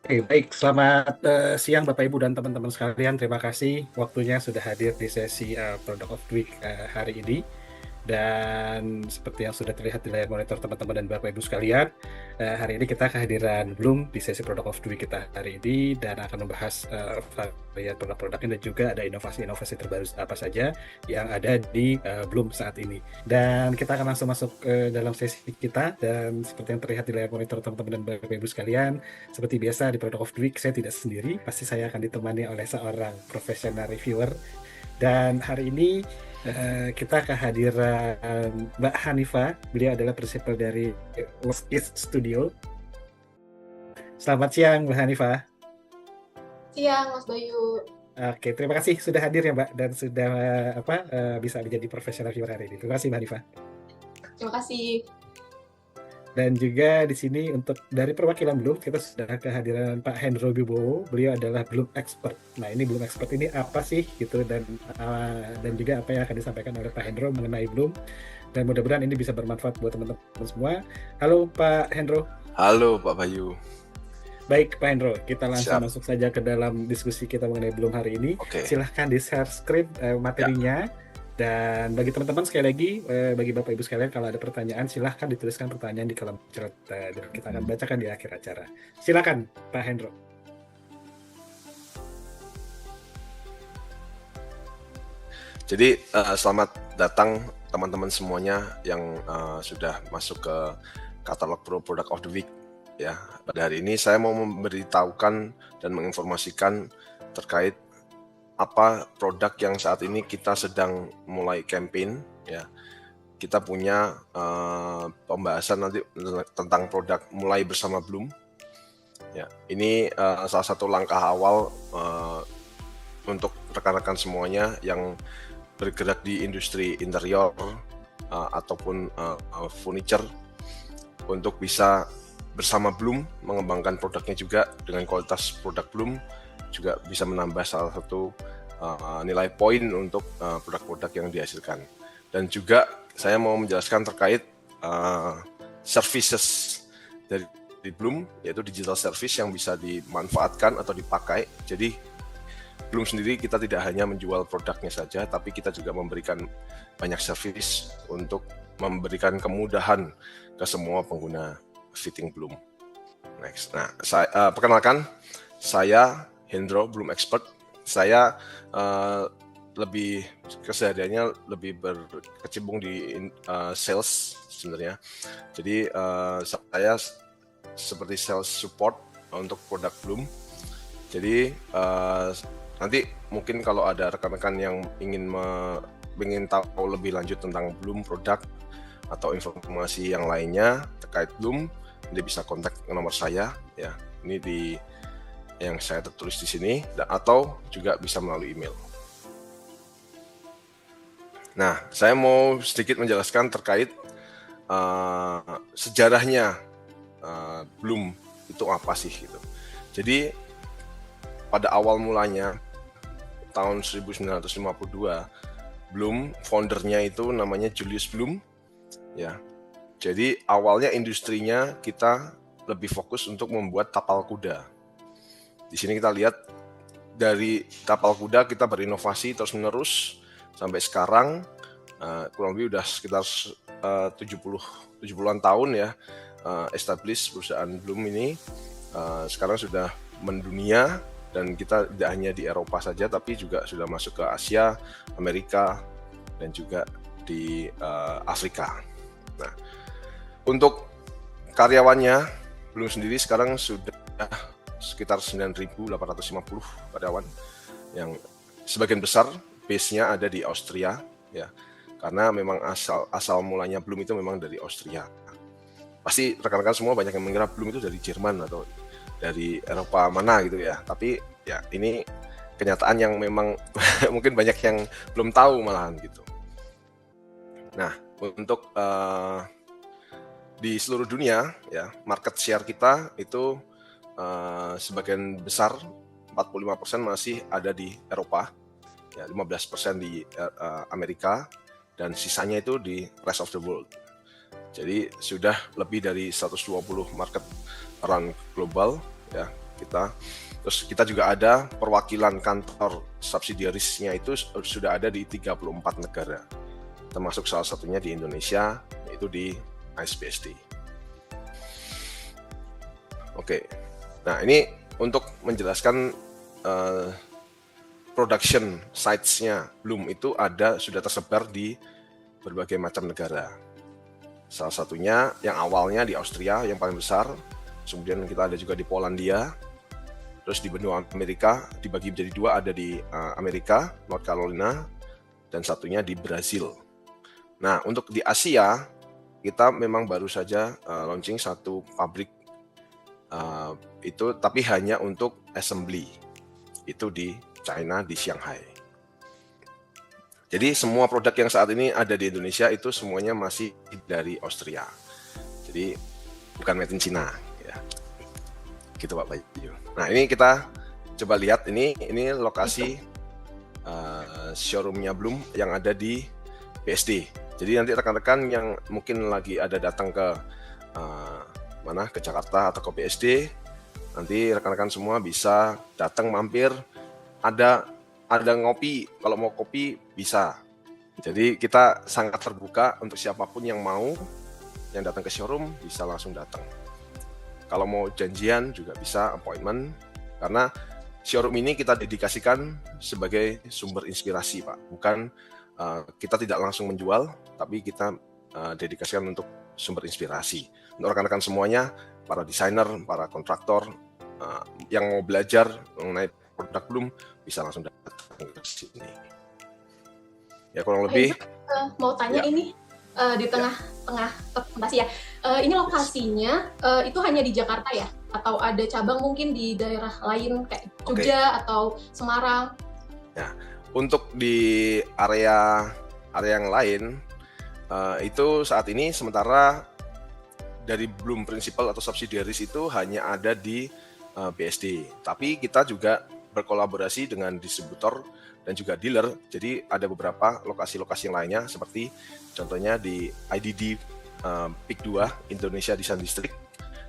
Oke, baik. Selamat siang Bapak Ibu dan teman-teman sekalian. Terima kasih waktunya sudah hadir di sesi Product of the Week hari ini. Dan seperti yang sudah terlihat di layar monitor teman-teman dan Bapak Ibu sekalian, hari ini kita kehadiran Bloom di sesi Product of the Week kita hari ini dan akan membahas varian produk-produknya dan juga ada inovasi-inovasi terbaru apa saja yang ada di Bloom saat ini. Dan kita akan langsung masuk ke dalam sesi kita dan seperti yang terlihat di layar monitor teman-teman dan Bapak Ibu sekalian, seperti biasa di Product of the Week saya tidak sendiri, pasti saya akan ditemani oleh seorang profesional reviewer. Dan hari ini kita kehadiran Mbak Hanifa. Beliau adalah prinsipal dari Lost East Studio. Selamat siang Mbak Hanifa. Siang, Mas Bayu. Oke, terima kasih sudah hadir ya Mbak dan sudah bisa menjadi profesional viewer hari ini. Terima kasih Mbak Hanifa. Terima kasih. Dan juga di sini untuk dari perwakilan Bloom kita sudah kehadiran Pak Hendro Bibowo. Beliau adalah Bloom Expert. Nah, ini Bloom Expert ini apa sih gitu dan juga apa yang akan disampaikan oleh Pak Hendro mengenai Bloom. Dan mudah-mudahan ini bisa bermanfaat buat teman-teman semua. Halo Pak Hendro. Halo Pak Bayu. Baik Pak Hendro, kita langsung Siap. masuk saja ke dalam diskusi kita mengenai Bloom hari ini. Oke. Silahkan di-share screen materinya. Dan bagi teman-teman sekali lagi, bagi Bapak Ibu sekalian, kalau ada pertanyaan silahkan dituliskan pertanyaan di kolom chat dan kita akan bacakan di akhir acara. Silakan Pak Hendro. Jadi selamat datang teman-teman semuanya yang sudah masuk ke katalog Product of the Week ya. Pada hari ini saya mau memberitahukan dan menginformasikan terkait apa produk yang saat ini kita sedang mulai campaign ya. Kita punya pembahasan nanti tentang produk mulai bersama Bloom. Ya, ini salah satu langkah awal untuk rekan-rekan semuanya yang bergerak di industri interior ataupun furniture untuk bisa bersama Bloom mengembangkan produknya juga dengan kualitas produk Bloom juga bisa menambah salah satu nilai poin untuk produk-produk yang dihasilkan. Dan juga saya mau menjelaskan terkait services dari Bloom, yaitu digital service yang bisa dimanfaatkan atau dipakai. Jadi Bloom sendiri kita tidak hanya menjual produknya saja, tapi kita juga memberikan banyak service untuk memberikan kemudahan ke semua pengguna fitting Bloom. Next. Nah, perkenalkan, saya Hendro, Bloom Expert. Saya lebih kesehariannya lebih berkecimpung di sales sebenarnya. Jadi saya seperti sales support untuk produk Bloom. Jadi nanti mungkin kalau ada rekan-rekan yang ingin tahu lebih lanjut tentang Bloom produk atau informasi yang lainnya terkait Bloom, dia bisa kontak nomor saya ya. Ini yang saya tertulis di sini atau juga bisa melalui email. Nah, saya mau sedikit menjelaskan terkait sejarahnya Bloom itu apa sih gitu. Jadi pada awal mulanya tahun 1952 Bloom, foundernya itu namanya Julius Bloom ya. Jadi awalnya industrinya kita lebih fokus untuk membuat tapal kuda. Di sini kita lihat dari tapal kuda kita berinovasi terus-menerus sampai sekarang kurang lebih udah sekitar 70-an tahun ya establish perusahaan Bloom ini. Sekarang sudah mendunia dan kita tidak hanya di Eropa saja tapi juga sudah masuk ke Asia, Amerika dan juga di Afrika. Nah, untuk karyawannya Bloom sendiri sekarang sudah sekitar 9.850 karyawan yang sebagian besar base-nya ada di Austria ya. Karena memang asal mulanya Bloom itu memang dari Austria. Pasti rekan-rekan semua banyak yang mengira Bloom itu dari Jerman atau dari Eropa mana gitu ya. Tapi ya ini kenyataan yang memang mungkin banyak yang belum tahu malahan gitu. Nah, untuk di seluruh dunia ya, market share kita itu sebagian besar 45% masih ada di Eropa, ya 15% di Amerika dan sisanya itu di rest of the world. Jadi sudah lebih dari 120 market around global ya kita. Terus kita juga ada perwakilan kantor subsidiarisnya itu sudah ada di 34 negara, termasuk salah satunya di Indonesia, yaitu di ICE-BSD. Oke, nah ini untuk menjelaskan production sites-nya Bloom itu sudah tersebar di berbagai macam negara. Salah satunya yang awalnya di Austria yang paling besar, kemudian kita ada juga di Polandia, terus di benua Amerika dibagi menjadi dua, ada di Amerika, North Carolina, dan satunya di Brazil. Nah, untuk di Asia, kita memang baru saja launching satu pabrik itu, tapi hanya untuk assembly. Itu di China, di Shanghai. Jadi semua produk yang saat ini ada di Indonesia itu semuanya masih dari Austria. Jadi bukan made in China. Ya. Gitu Pak Bayu. Nah ini kita coba lihat, ini lokasi showroomnya Bloom yang ada di BSD. Jadi nanti rekan-rekan yang mungkin lagi ada datang ke ke Jakarta atau ke BSD, nanti rekan-rekan semua bisa datang mampir. Ada ngopi, kalau mau kopi bisa. Jadi kita sangat terbuka untuk siapapun yang mau, yang datang ke showroom bisa langsung datang. Kalau mau janjian juga bisa appointment, karena showroom ini kita dedikasikan sebagai sumber inspirasi Pak. Bukan kita tidak langsung menjual, tapi kita dedikasikan untuk sumber inspirasi. Untuk rekan-rekan semuanya, para desainer, para kontraktor yang mau belajar mengenai produk Bloom bisa langsung datang ke sini. Ya kurang lebih. Mau tanya Ya. ini di tengah-tengah presentasi ya. Ini lokasinya itu hanya di Jakarta ya? Atau ada cabang mungkin di daerah lain kayak Jogja atau Semarang? Ya, untuk di area yang lain itu saat ini sementara dari Bloom Principal atau subsidiaries itu hanya ada di BSD. Tapi kita juga berkolaborasi dengan distributor dan juga dealer. Jadi ada beberapa lokasi-lokasi yang lainnya seperti contohnya di IDD PIK 2 Indonesia Design District.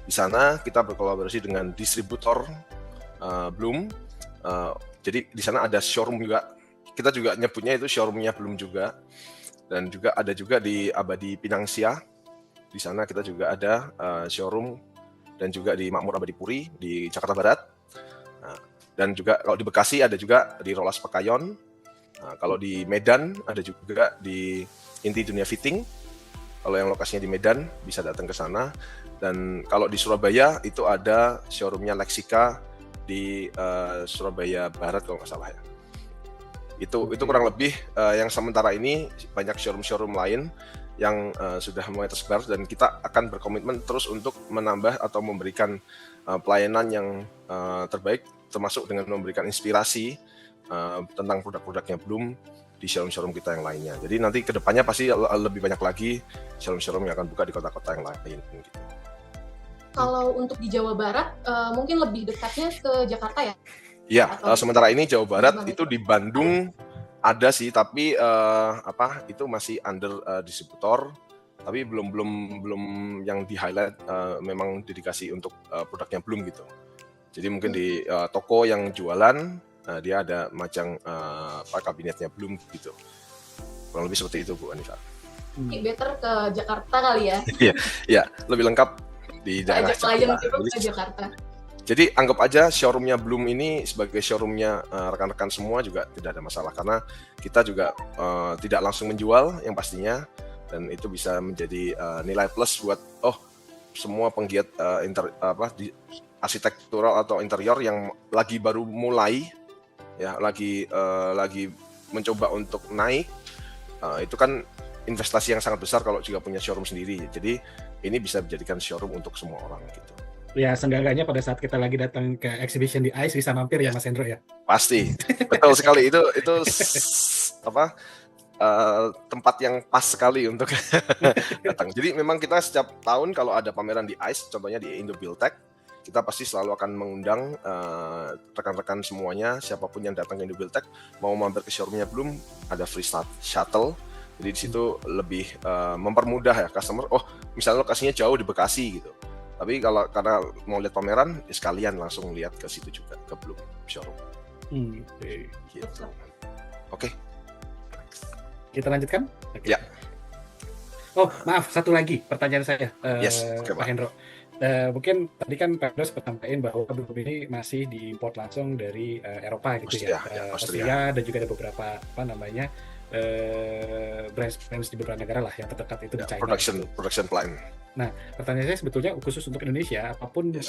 Di sana kita berkolaborasi dengan distributor Bloom. Jadi di sana ada showroom juga. Kita juga nyebutnya itu showroomnya Bloom juga. Dan juga ada juga di Abadi Pinangsia. Di sana kita juga ada showroom, dan juga di Makmur Abadi Puri di Jakarta Barat. Dan juga kalau di Bekasi ada juga di Rolas Pekayon. Nah, kalau di Medan ada juga di Inti Dunia Fitting. Kalau yang lokasinya di Medan bisa datang ke sana. Dan kalau di Surabaya itu ada showroomnya Lexika di Surabaya Barat kalau nggak salah ya. Itu kurang lebih yang sementara ini. Banyak showroom lain yang sudah mulai tersebar, dan kita akan berkomitmen terus untuk menambah atau memberikan pelayanan yang terbaik, termasuk dengan memberikan inspirasi tentang produk-produknya Bloom di showroom kita yang lainnya. Jadi nanti kedepannya pasti lebih banyak lagi showroom yang akan buka di kota-kota yang lain. Gitu. Kalau untuk di Jawa Barat, mungkin lebih dekatnya ke Jakarta ya? Iya, sementara ini Jawa Barat itu di Bandung ada sih, tapi itu masih under distributor, tapi belum yang di highlight memang dedikasi untuk produknya Bloom gitu. Jadi mungkin di toko yang jualan dia ada macam kabinetnya Bloom gitu. Kurang lebih seperti itu Bu Anissa. Better ke Jakarta kali ya? Iya, lebih lengkap di daerah Jakarta. Ke Jakarta. Jadi anggap aja showroomnya Bloom ini sebagai showroomnya rekan-rekan semua juga tidak ada masalah, karena kita juga tidak langsung menjual yang pastinya, dan itu bisa menjadi nilai plus buat semua penggiat arsitektural atau interior yang lagi baru mulai ya, lagi mencoba untuk naik. Itu kan investasi yang sangat besar kalau juga punya showroom sendiri. Jadi ini bisa dijadikan showroom untuk semua orang gitu. Ya, seenggaknya pada saat kita lagi datang ke exhibition di ICE bisa mampir ya Mas Hendro ya. Pasti, betul sekali, itu tempat yang pas sekali untuk datang. Jadi memang kita setiap tahun kalau ada pameran di ICE, contohnya di Indo Buildtech, kita pasti selalu akan mengundang rekan-rekan semuanya, siapapun yang datang ke Indo Buildtech, mau mampir ke showroomnya Bloom, ada free shuttle. Jadi di situ lebih mempermudah ya customer. Oh, misalnya lokasinya jauh di Bekasi gitu. Tapi kalau karena mau lihat pameran, ya sekalian langsung lihat ke situ juga, ke Bloom showroom. Oke. Gitu. Oke. Kita lanjutkan? Oke. Ya. Oh, maaf, satu lagi pertanyaan saya, Yes, oke, Pak Pak. Hendro. Mungkin tadi kan Pak Hendro sempat sampaikan bahwa Bloom ini masih diimport langsung dari Eropa gitu Austria, ya, Austria. Austria dan juga ada beberapa brands di beberapa negara lah yang terdekat itu di Ya, China. production plant. Nah, pertanyaan saya sebetulnya khusus untuk Indonesia, apapun Yes.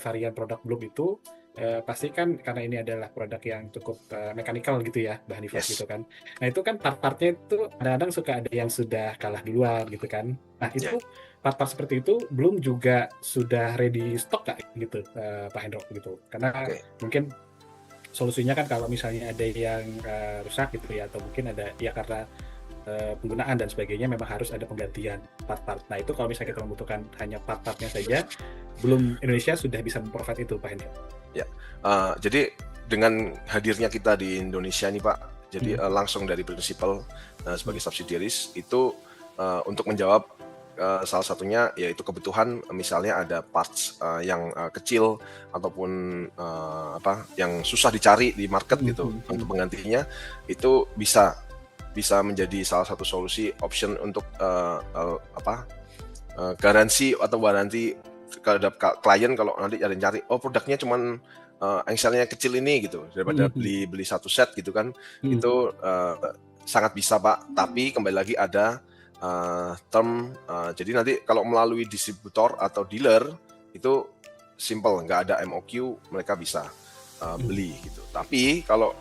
varian produk Bloom itu pasti kan karena ini adalah produk yang cukup mechanical gitu ya, bahan Yes. gitu kan. Nah, itu kan part-partnya itu kadang-kadang suka ada yang sudah kalah duluan gitu kan. Nah, itu part-part seperti itu Bloom juga sudah ready stock nggak gitu, Pak Hendro gitu? Karena mungkin solusinya kan kalau misalnya ada yang rusak gitu ya, atau mungkin ada ya karena penggunaan dan sebagainya memang harus ada penggantian part-part. Nah, itu kalau misalnya kita membutuhkan hanya part-partnya saja, belum Indonesia sudah bisa memprovide itu, Pak Hendro. Ya, jadi dengan hadirnya kita di Indonesia nih Pak, jadi langsung dari Principal sebagai subsidiaries itu untuk menjawab salah satunya yaitu kebutuhan misalnya ada parts yang kecil ataupun yang susah dicari di market gitu untuk penggantinya, itu bisa menjadi salah satu solusi option untuk garansi atau waranti terhadap klien kalau nanti ada yang cari produknya cuman engselnya kecil ini gitu daripada beli satu set gitu kan. Itu sangat bisa Pak, tapi kembali lagi ada term, jadi nanti kalau melalui distributor atau dealer itu simple, nggak ada MOQ, mereka bisa beli gitu. Tapi kalau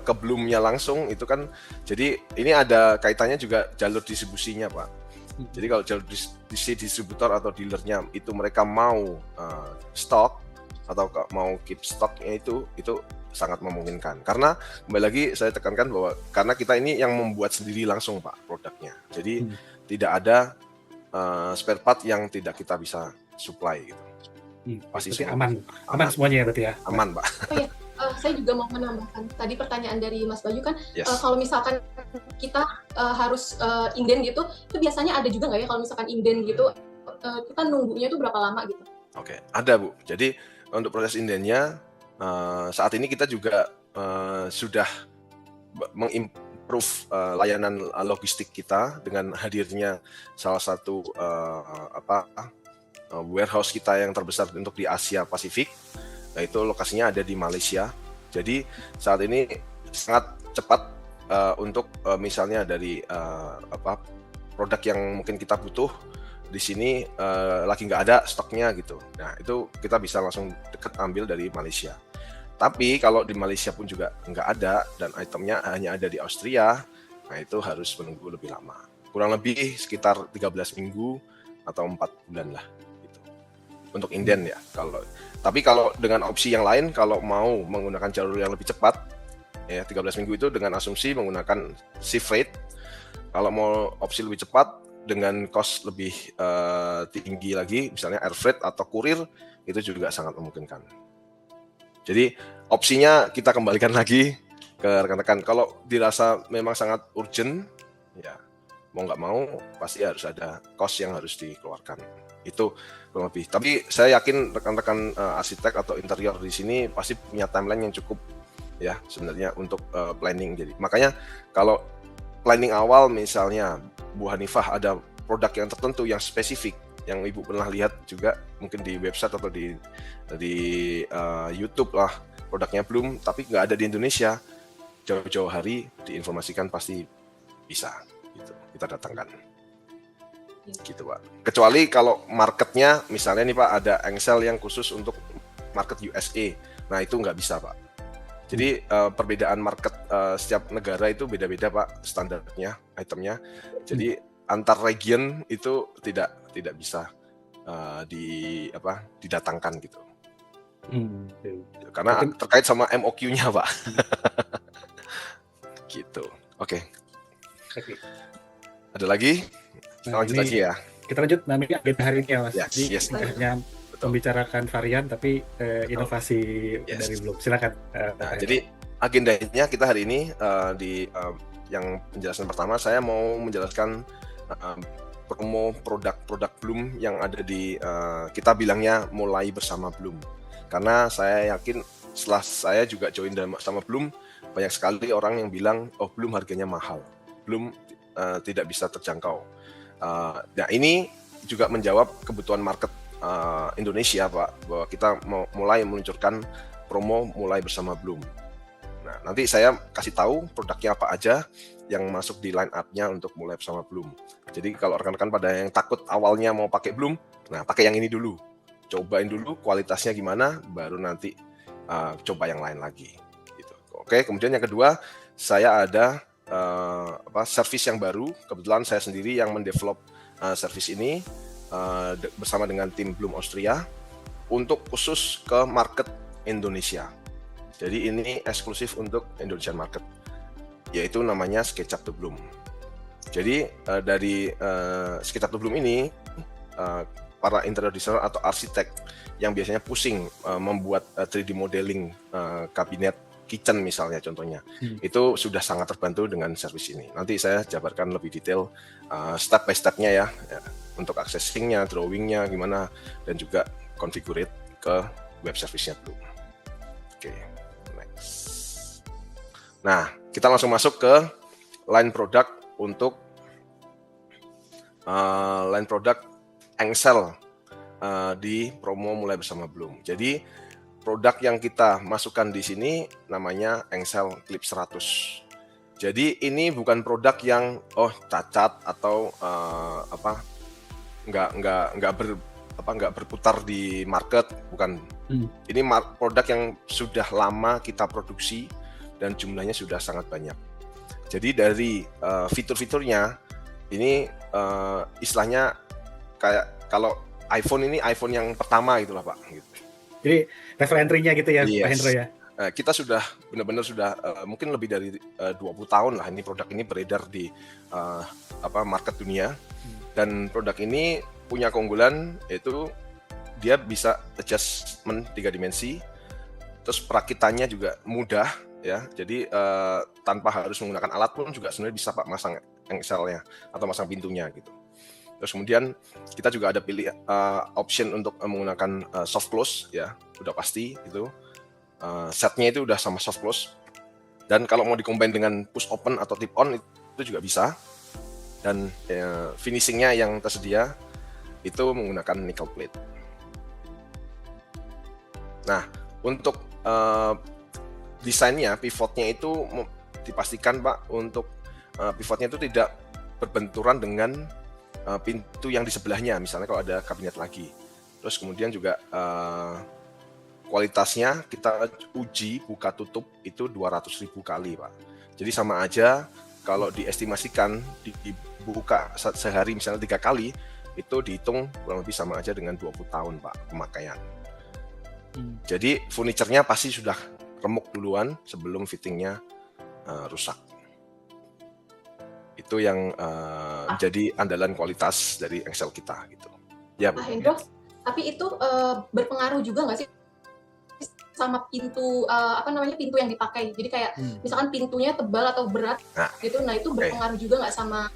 ke Bloom-nya langsung itu kan, jadi ini ada kaitannya juga jalur distribusinya Pak. Jadi kalau jalur distributor atau dealernya itu mereka mau stok atau mau keep stoknya itu sangat memungkinkan. Karena kembali lagi saya tekankan bahwa karena kita ini yang membuat sendiri langsung Pak produknya. Jadi tidak ada spare part yang tidak kita bisa supply gitu. Pasti aman semuanya ya berarti ya. Aman Pak. Oh iya, saya juga mau menambahkan tadi pertanyaan dari Mas Bayu kan, kalau misalkan kita harus inden gitu, itu biasanya ada juga nggak ya kalau misalkan inden gitu, kita nunggunya itu berapa lama gitu? Oke, ada Bu. Jadi untuk proses indennya saat ini kita juga sudah mengimprove layanan logistik kita dengan hadirnya salah satu warehouse kita yang terbesar untuk di Asia Pasifik. Nah, itu lokasinya ada di Malaysia. Jadi saat ini sangat cepat untuk misalnya dari produk yang mungkin kita butuh di sini lagi nggak ada stoknya gitu. Nah, itu kita bisa langsung deket ambil dari Malaysia. Tapi kalau di Malaysia pun juga nggak ada dan itemnya hanya ada di Austria, nah itu harus menunggu lebih lama. Kurang lebih sekitar 13 minggu atau 4 bulan lah gitu. Untuk inden ya. Tapi kalau dengan opsi yang lain, kalau mau menggunakan jalur yang lebih cepat, ya 13 minggu itu dengan asumsi menggunakan sea freight. Kalau mau opsi lebih cepat dengan cost lebih tinggi lagi, misalnya air freight atau kurir, itu juga sangat memungkinkan. Jadi opsinya kita kembalikan lagi ke rekan-rekan. Kalau dirasa memang sangat urgent, ya mau nggak mau pasti harus ada cost yang harus dikeluarkan. Itu kurang lebih. Tapi saya yakin rekan-rekan arsitek atau interior di sini pasti punya timeline yang cukup ya sebenarnya untuk planning. Jadi makanya kalau planning awal misalnya Bu Hanifah ada produk yang tertentu yang spesifik yang Ibu pernah lihat juga mungkin di website atau di YouTube lah produknya Bloom, tapi nggak ada di Indonesia, jauh-jauh hari diinformasikan pasti bisa gitu, kita datangkan gitu Pak. Kecuali kalau marketnya misalnya nih Pak ada engsel yang khusus untuk market USA, nah itu nggak bisa Pak. Jadi perbedaan market setiap negara itu beda-beda Pak standarnya, itemnya. Jadi antar region itu tidak bisa didatangkan gitu. Karena terkait sama MOQ-nya Pak. Gitu. Oke. Ada lagi? Kita lanjut lagi ya. Kita lanjut namanya agenda hari ini ya Mas. Yes. Hanya membicarakan varian tapi inovasi dari Bloom. Silakan. Nah, jadi agendanya kita hari ini di yang penjelasan pertama saya mau menjelaskan promo produk-produk Bloom yang ada di kita bilangnya mulai bersama Bloom. Karena saya yakin setelah saya juga join sama Bloom, banyak sekali orang yang bilang, oh Bloom harganya mahal, Bloom tidak bisa terjangkau. Nah ini juga menjawab kebutuhan market Indonesia Pak, bahwa kita mau mulai meluncurkan promo mulai bersama Bloom. Nah nanti saya kasih tahu produknya apa aja yang masuk di line up-nya untuk mulai bersama Bloom. Jadi kalau rekan-rekan pada yang takut awalnya mau pakai Bloom, nah pakai yang ini dulu, cobain dulu kualitasnya gimana, baru nanti coba yang lain lagi. Gitu. Oke, kemudian yang kedua saya ada service yang baru. Kebetulan saya sendiri yang mendevelop service ini bersama dengan tim Bloom Austria untuk khusus ke market Indonesia. Jadi ini eksklusif untuk Indonesian market, yaitu namanya SketchUp to Bloom. Jadi dari SketchUp to Bloom ini para interior designer atau arsitek yang biasanya pusing membuat 3D modeling kabinet kitchen misalnya contohnya, itu sudah sangat terbantu dengan service ini. Nanti saya jabarkan lebih detail step by step-nya ya, untuk accessing-nya, drawing-nya gimana, dan juga configure ke web service-nya Bloom. Oke, next. Nah, kita langsung masuk ke line produk untuk line produk Engsel di promo mulai bersama Bloom. Jadi produk yang kita masukkan di sini namanya Engsel Clip 100. Jadi ini bukan produk yang cacat atau nggak berputar di market, bukan. Ini produk yang sudah lama kita produksi dan jumlahnya sudah sangat banyak. Jadi dari fitur-fiturnya ini istilahnya kayak kalau iPhone ini iPhone yang pertama gitulah Pak. Gitu. Jadi level entry-nya gitu ya, Yes. Pak Hendro ya. Kita sudah benar-benar sudah mungkin lebih dari 20 tahun lah ini produk ini beredar di market dunia. Dan produk ini punya keunggulan yaitu dia bisa adjustment 3 dimensi. Terus perakitannya juga mudah ya. Jadi tanpa harus menggunakan alat pun juga sebenarnya bisa Pak masang engselnya atau masang pintunya gitu. Terus kemudian kita juga ada pilih option untuk menggunakan soft close ya, udah pasti itu. Setnya itu udah sama soft close. Dan kalau mau dikombin dengan push open atau tip on itu juga bisa. Dan finishingnya yang tersedia itu menggunakan nickel plate. Nah, untuk desainnya, pivotnya itu dipastikan Pak, untuk pivotnya itu tidak berbenturan dengan pintu yang di sebelahnya, misalnya kalau ada kabinet lagi. Terus kemudian juga kualitasnya kita uji buka tutup itu 200.000 kali Pak. Jadi sama aja kalau diestimasikan dibuka sehari misalnya 3 kali, itu dihitung kurang lebih sama aja dengan 20 tahun Pak pemakaian. Jadi furniturnya pasti sudah remuk duluan sebelum fittingnya rusak. Itu yang jadi andalan kualitas dari Engsel kita gitu. Ya, Bu. Hendro, tapi itu berpengaruh juga nggak sih sama pintu pintu yang dipakai? Jadi kayak misalkan pintunya tebal atau berat gitu, nah itu berpengaruh juga nggak sama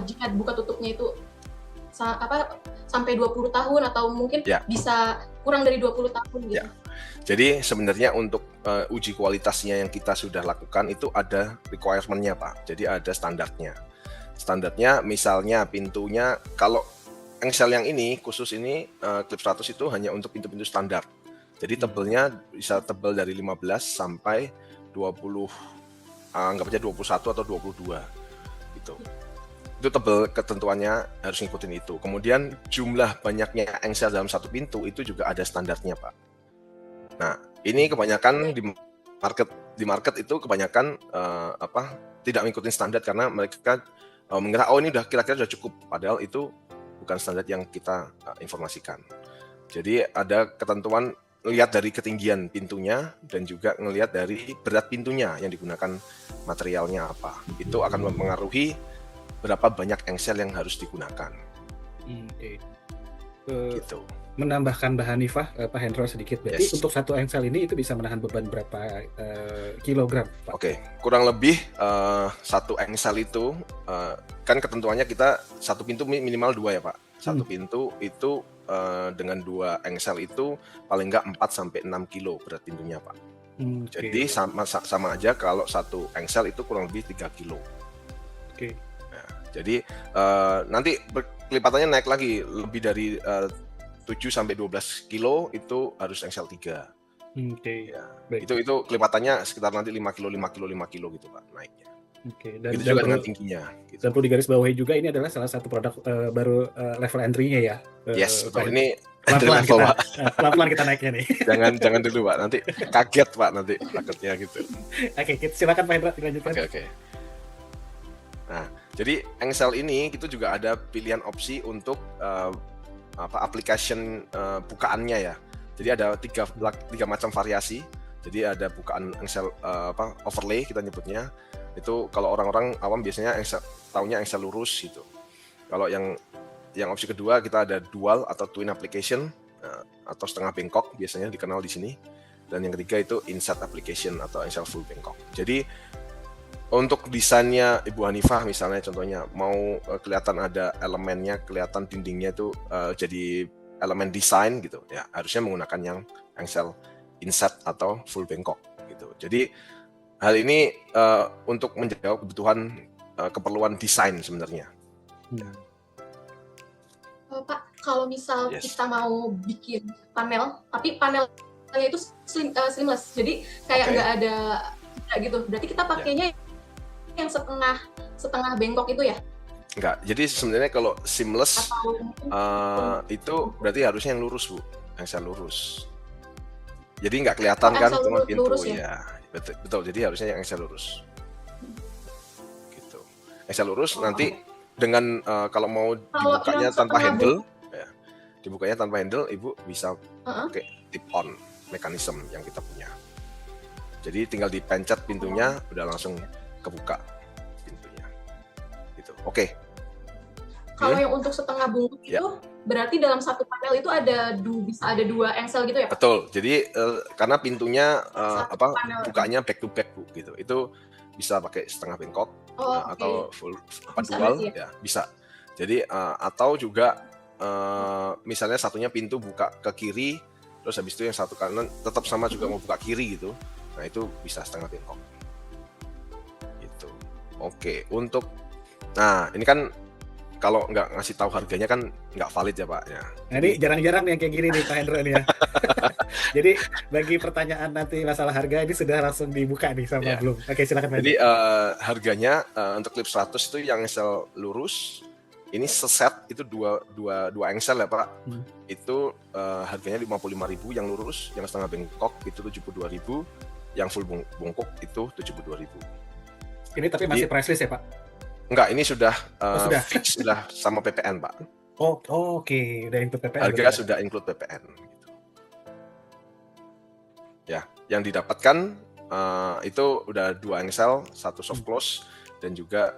jika buka tutupnya itu sampai 20 tahun atau mungkin bisa kurang dari 20 tahun gitu. Jadi sebenarnya untuk uji kualitasnya yang kita sudah lakukan itu ada requirement-nya Pak. Jadi ada standarnya. Standarnya misalnya pintunya, kalau Engsel yang ini khusus ini Clip 100 itu hanya untuk pintu-pintu standar. Jadi tebelnya bisa tebel dari 15 sampai 20, anggap aja 21 atau 22 gitu. Itu tebel ketentuannya harus ngikutin itu. Kemudian jumlah banyaknya engsel dalam satu pintu itu juga ada standarnya Pak. Nah ini kebanyakan di market itu kebanyakan tidak mengikuti standar karena mereka mengira ini udah kira-kira sudah cukup, padahal itu bukan standar yang kita informasikan. Jadi ada ketentuan lihat dari ketinggian pintunya dan juga ngelihat dari berat pintunya yang digunakan materialnya apa. Itu akan mempengaruhi berapa banyak engsel yang harus digunakan. Oke. Gitu. menambahkan bahan nifah, Pak Hendro sedikit. Berarti Yes. untuk satu engsel ini itu bisa menahan beban berapa kilogram, Pak? Oke, kurang lebih satu engsel itu kan ketentuannya kita satu pintu minimal 2 ya Pak. Satu pintu itu dengan 2 engsel itu paling nggak 4 sampai 6 kilo berat pintunya Pak. Jadi sama aja kalau satu engsel itu kurang lebih 3 kilo. Oke. Nah, jadi nanti kelipatannya naik lagi lebih dari 7 sampai 12 kilo itu harus engsel 3. Oke. Ya, Baik. itu kelipatannya sekitar nanti 5 kilo gitu Pak naiknya. Oke. Itu juga dengan tingginya. Gitu. Dan perlu digarisbawahi juga ini adalah salah satu produk baru level entry-nya ya. Yes, betul. Ini pelan-pelan kita naiknya nih. jangan dulu Pak, nanti kaget Pak nanti takutnya gitu. Oke, silakan Pak Hendra dilanjutkan. Oke. Nah, jadi engsel ini itu juga ada pilihan opsi untuk application bukaannya ya. Jadi ada tiga macam variasi. Jadi ada bukaan engsel overlay kita nyebutnya. Itu kalau orang-orang awam biasanya taunya engsel lurus gitu. Kalau yang opsi kedua kita ada dual atau twin application atau setengah bengkok biasanya dikenal di sini. Dan yang ketiga itu inset application atau engsel full bengkok. Jadi untuk desainnya Ibu Hanifah misalnya contohnya mau kelihatan ada elemennya, kelihatan dindingnya itu jadi elemen desain gitu ya, harusnya menggunakan yang engsel inset atau full bengkok gitu. Jadi hal ini untuk menjawab kebutuhan keperluan desain sebenarnya. Pak, kalau misal kita mau bikin panel, tapi panelnya itu seamless, jadi kayak nggak ada gitu. Berarti kita pakainya yang setengah bengkok itu ya? Enggak. Jadi sebenarnya kalau seamless itu berarti harusnya yang lurus Bu, engsel lurus. Jadi nggak kelihatan kan cuma pintu ya. Betul. Jadi harusnya yang engsel lurus. Gitu. Engsel lurus nanti dengan kalau mau dibukanya tanpa handle, ya, dibukanya tanpa handle, Ibu bisa pakai tip on mekanisme yang kita punya. Jadi tinggal dipencet pintunya, udah langsung kebuka pintunya. Gitu. Oke. Kalau yang untuk setengah bungkus itu berarti dalam satu panel itu bisa ada 2 engsel gitu ya Pak? Betul. Jadi karena pintunya bukanya back to back Bu gitu. Itu bisa pakai setengah bengkok atau full dual ya bisa. Jadi atau juga misalnya satunya pintu buka ke kiri, terus habis itu yang satu kanan tetap sama juga mau buka kiri gitu. Nah itu bisa setengah bengkok. Gitu. Oke. Nah ini kan kalau nggak ngasih tahu harganya kan nggak valid ya Pak ya. Nah ini jarang-jarang yang kayak gini nih Pak Hendro nih ya. Jadi bagi pertanyaan nanti masalah harga ini sudah langsung dibuka nih sama Bloom. Oke silakan. Jadi harganya untuk clip 100 itu yang engsel lurus ini seset itu dua engsel ya Pak. Itu harganya 55.000 yang lurus, yang setengah bengkok itu 72.000, yang full bungkuk itu 72.000. Ini tapi masih price list ya Pak? Enggak, ini sudah fix sudah sama PPN Pak. Oke, udah include PPN. Harga sudah include PPN. Gitu. Ya, yang didapatkan itu udah 2 engsel, 1 soft close dan juga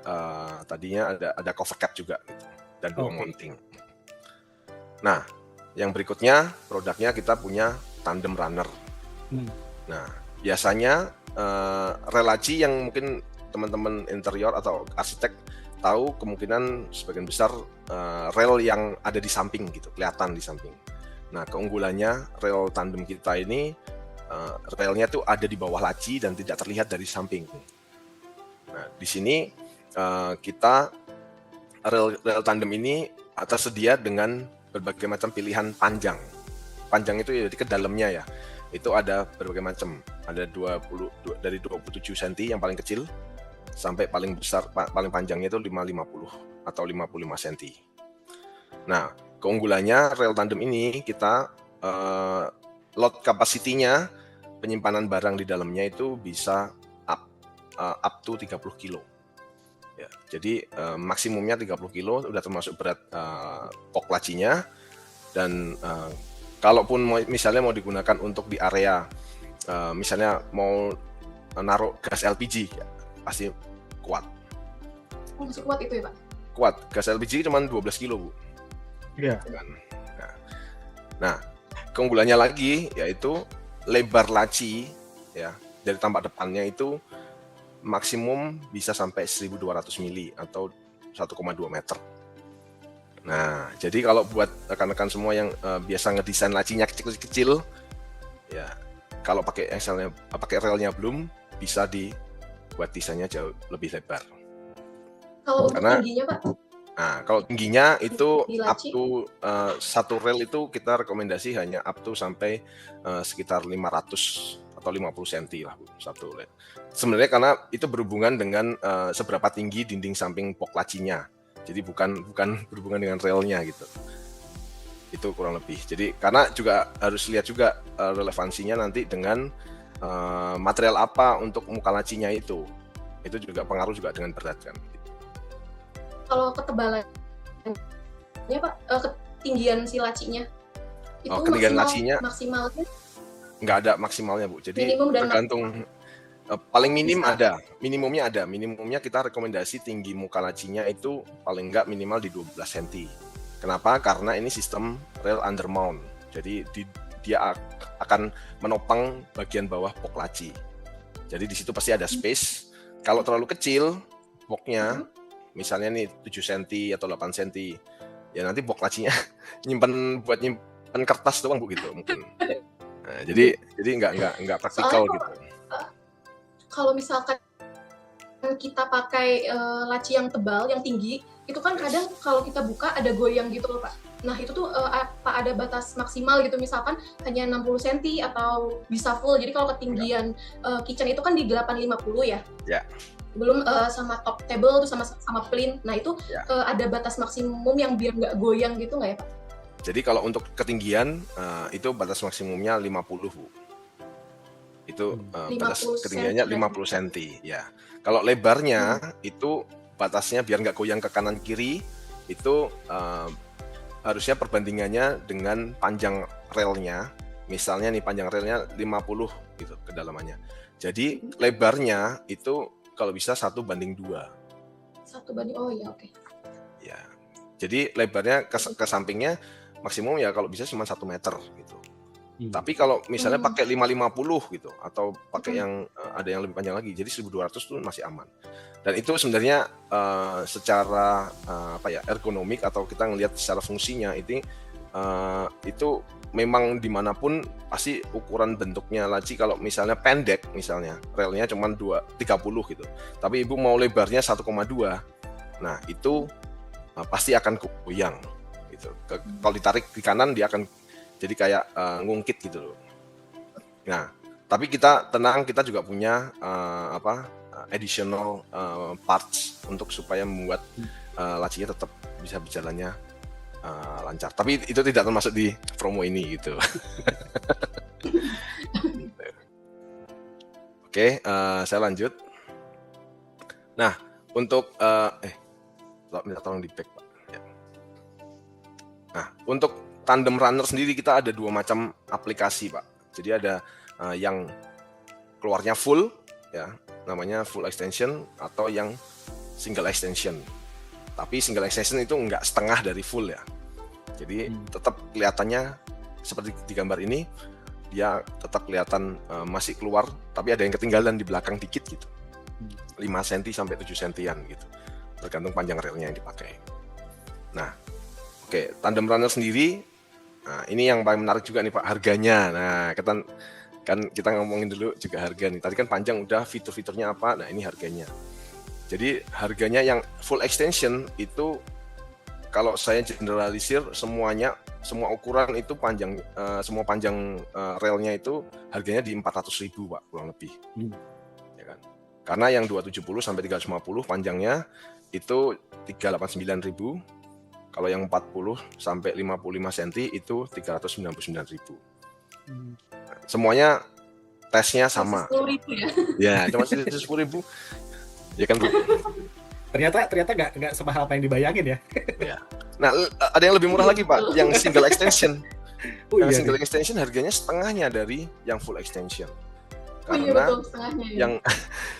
tadinya ada cover cap juga gitu, dan 2 mounting. Nah, yang berikutnya produknya kita punya tandem runner. Nah, biasanya relasi yang mungkin teman-teman interior atau arsitek tahu kemungkinan sebagian besar rel yang ada di samping gitu, kelihatan di samping. Nah, keunggulannya rel tandem kita ini relnya tuh ada di bawah laci dan tidak terlihat dari samping. Nah, di sini kita rel tandem ini tersedia dengan berbagai macam pilihan panjang. Panjang itu jadi ke dalamnya ya. Itu ada berbagai macam. Ada dari 27 cm yang paling kecil sampai paling besar, paling panjangnya itu 550 atau 55 cm. Nah, keunggulannya rel tandem ini kita load capacity-nya, penyimpanan barang di dalamnya itu bisa up to 30 kilo. Ya, jadi maksimumnya 30 kilo, udah termasuk berat pok lacinya. Dan kalaupun misalnya mau digunakan untuk di area, misalnya mau naruh gas LPG, ya, pasti kuat. Masih kuat itu ya Pak? Kuat, gas LPG cuma 12 kilo Bu. Iya. Nah, keunggulannya lagi yaitu lebar laci ya dari tampak depannya itu maksimum bisa sampai 1.200 mili atau 1,2 meter. Nah, jadi kalau buat rekan-rekan semua yang biasa ngedesain lacinya kecil-kecil, ya kalau pakai relnya belum, bisa dibuat desainnya jauh lebih lebar. Kalau untuk tingginya, Pak? Nah, kalau tingginya itu Di up laci? to satu rel itu kita rekomendasi hanya up to sampai sekitar 500 atau 50 cm lah, Bu, satu rel. Sebenarnya karena itu berhubungan dengan seberapa tinggi dinding samping box lacinya. Jadi bukan berhubungan dengan relnya gitu. Itu kurang lebih. Jadi karena juga harus lihat juga relevansinya nanti dengan material apa untuk muka lacinya itu. Itu juga pengaruh juga dengan berat kan. Kalau ketebalannya Pak, ketinggian si lacinya itu ketinggian lacinya maksimalnya nggak ada maksimalnya, Bu. Jadi minimum dan tergantung paling minim ada, minimumnya ada. Minimumnya kita rekomendasi tinggi muka lacinya itu paling nggak minimal di 12 cm. Kenapa? Karena ini sistem rail undermount. Jadi dia akan menopang bagian bawah box laci. Jadi di situ pasti ada space. Kalau terlalu kecil boxnya, misalnya nih 7 cm atau 8 cm, ya nanti box lacinya nyimpen kertas doang, Bu, gitu mungkin. Nah, jadi nggak praktikal gitu. Kalau misalkan kita pakai laci yang tebal, yang tinggi, itu kan kadang kalau kita buka ada goyang gitu loh, Pak. Nah, itu tuh apa ada batas maksimal gitu, misalkan hanya 60 cm atau bisa full. Jadi kalau ketinggian kitchen itu kan di 850 ya? Ya. Belum sama top table tuh sama plint. Nah, itu ada batas maksimum yang biar nggak goyang gitu nggak ya, Pak? Jadi kalau untuk ketinggian itu batas maksimumnya 50, Bu. Itu batas ketinggiannya 50 cm ya. Kalau lebarnya itu batasnya biar nggak goyang ke kanan kiri itu harusnya perbandingannya dengan panjang relnya. Misalnya nih panjang relnya 50 gitu kedalamannya. Jadi lebarnya itu kalau bisa 1:2. 1:2, oh ya, oke. Ya, jadi lebarnya ke sampingnya maksimum ya kalau bisa cuma 1 meter gitu. Tapi kalau misalnya pakai 550 gitu atau pakai yang ada yang lebih panjang lagi, jadi 1.200 tuh masih aman. Dan itu sebenarnya secara ergonomik atau kita ngelihat secara fungsinya itu memang dimanapun pasti ukuran bentuknya laci kalau misalnya pendek, misalnya relnya cuma 30 gitu, tapi ibu mau lebarnya 1,2, nah itu pasti akan goyang gitu. Kalau ditarik di kanan dia akan jadi kayak ngungkit gitu loh. Nah, tapi kita tenang, kita juga punya additional parts untuk supaya membuat lacinya tetap bisa berjalannya lancar. Tapi itu tidak termasuk di promo ini gitu. Oke, saya lanjut. Nah, untuk minta tolong di back, Pak. Ya. Nah, untuk tandem runner sendiri kita ada 2 macam aplikasi, Pak. Jadi ada yang keluarnya full, ya, namanya full extension, atau yang single extension. Tapi single extension itu enggak setengah dari full ya. Jadi tetap kelihatannya seperti di gambar ini, dia tetap kelihatan masih keluar, tapi ada yang ketinggalan di belakang dikit gitu. 5 cm sampai 7 cm gitu. Tergantung panjang relnya yang dipakai. Nah, oke, tandem runner sendiri, nah ini yang paling menarik juga nih, Pak, harganya. Nah, kita ngomongin dulu juga harga nih. Tadi kan panjang udah fitur-fiturnya apa, nah ini harganya. Jadi harganya yang full extension itu kalau saya generalisir semua ukuran itu panjang, semua panjang relnya itu harganya di 400.000, Pak, kurang lebih. Ya kan? Karena yang 270 sampai 350 panjangnya itu 389.000. Kalau yang 40 sampai 55 cm itu 399.000. Semuanya tesnya sama. 10.000 ya? Ya, cuma 10.000. Ya kan, Bu? Ternyata nggak semahal apa yang dibayangin ya. Ya. Nah, ada yang lebih murah lagi, Pak, yang single extension. Single extension harganya setengahnya dari yang full extension. Karena betul, setengahnya ya. Yang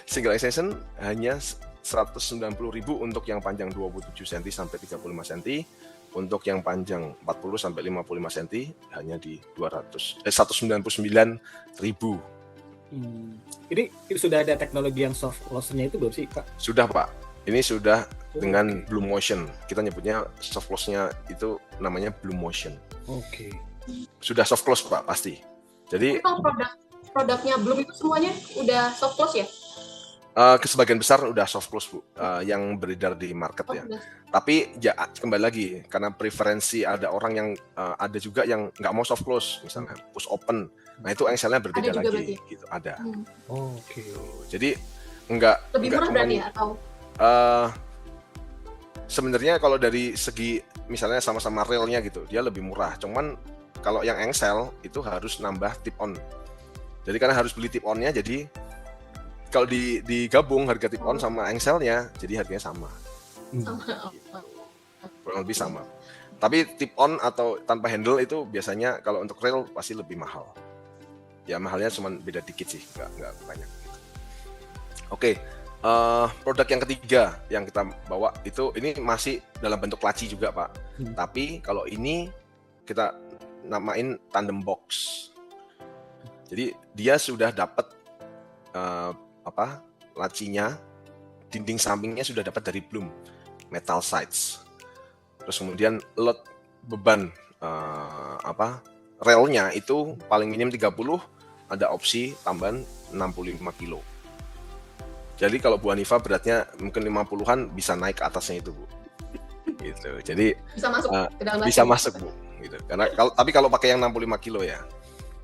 single extension hanya 190.000 untuk yang panjang 27 cm sampai 35 cm. Untuk yang panjang 40 sampai 55 cm hanya di 199.000. Ini sudah ada teknologi yang soft close-nya itu belum sih, Pak? Sudah, Pak. Ini sudah dengan Blue Motion. Kita nyebutnya soft close-nya itu namanya Blue Motion. Oke. Sudah soft close, Pak, pasti. Jadi kalau produknya Bloom itu semuanya udah soft close ya? Sebagian besar udah soft close, Bu, yang beredar di market ya. Tapi ya kembali lagi, karena preferensi ada orang yang ada juga yang nggak mau soft close, misalnya push open. Nah itu engselnya berbeda lagi, berarti? Gitu. Ada. Oke. Jadi nggak lebih murah berarti ya atau? Sebenarnya kalau dari segi misalnya sama-sama railnya gitu, dia lebih murah. Cuman kalau yang engsel itu harus nambah tip on. Jadi karena harus beli tip onnya, jadi kalau digabung harga tip on sama engselnya, jadi harganya sama. Kurang lebih sama. Tapi tip on atau tanpa handle itu biasanya kalau untuk rail pasti lebih mahal. Ya mahalnya cuma beda dikit sih, nggak banyak. Oke, produk yang ketiga yang kita bawa ini masih dalam bentuk laci juga, Pak. Tapi kalau ini kita namain tandem box. Jadi dia sudah dapat lacinya, dinding sampingnya sudah dapat dari Bloom, metal sides. Terus kemudian load beban relnya itu paling minim 30, ada opsi tambahan 65 kilo. Jadi kalau Bu Hanifa beratnya mungkin 50-an bisa naik ke atasnya itu, Bu. Gitu. Jadi bisa masuk ke dalam bisa masuk, Bu. Gitu. Karena tapi kalau pakai yang 65 kilo ya.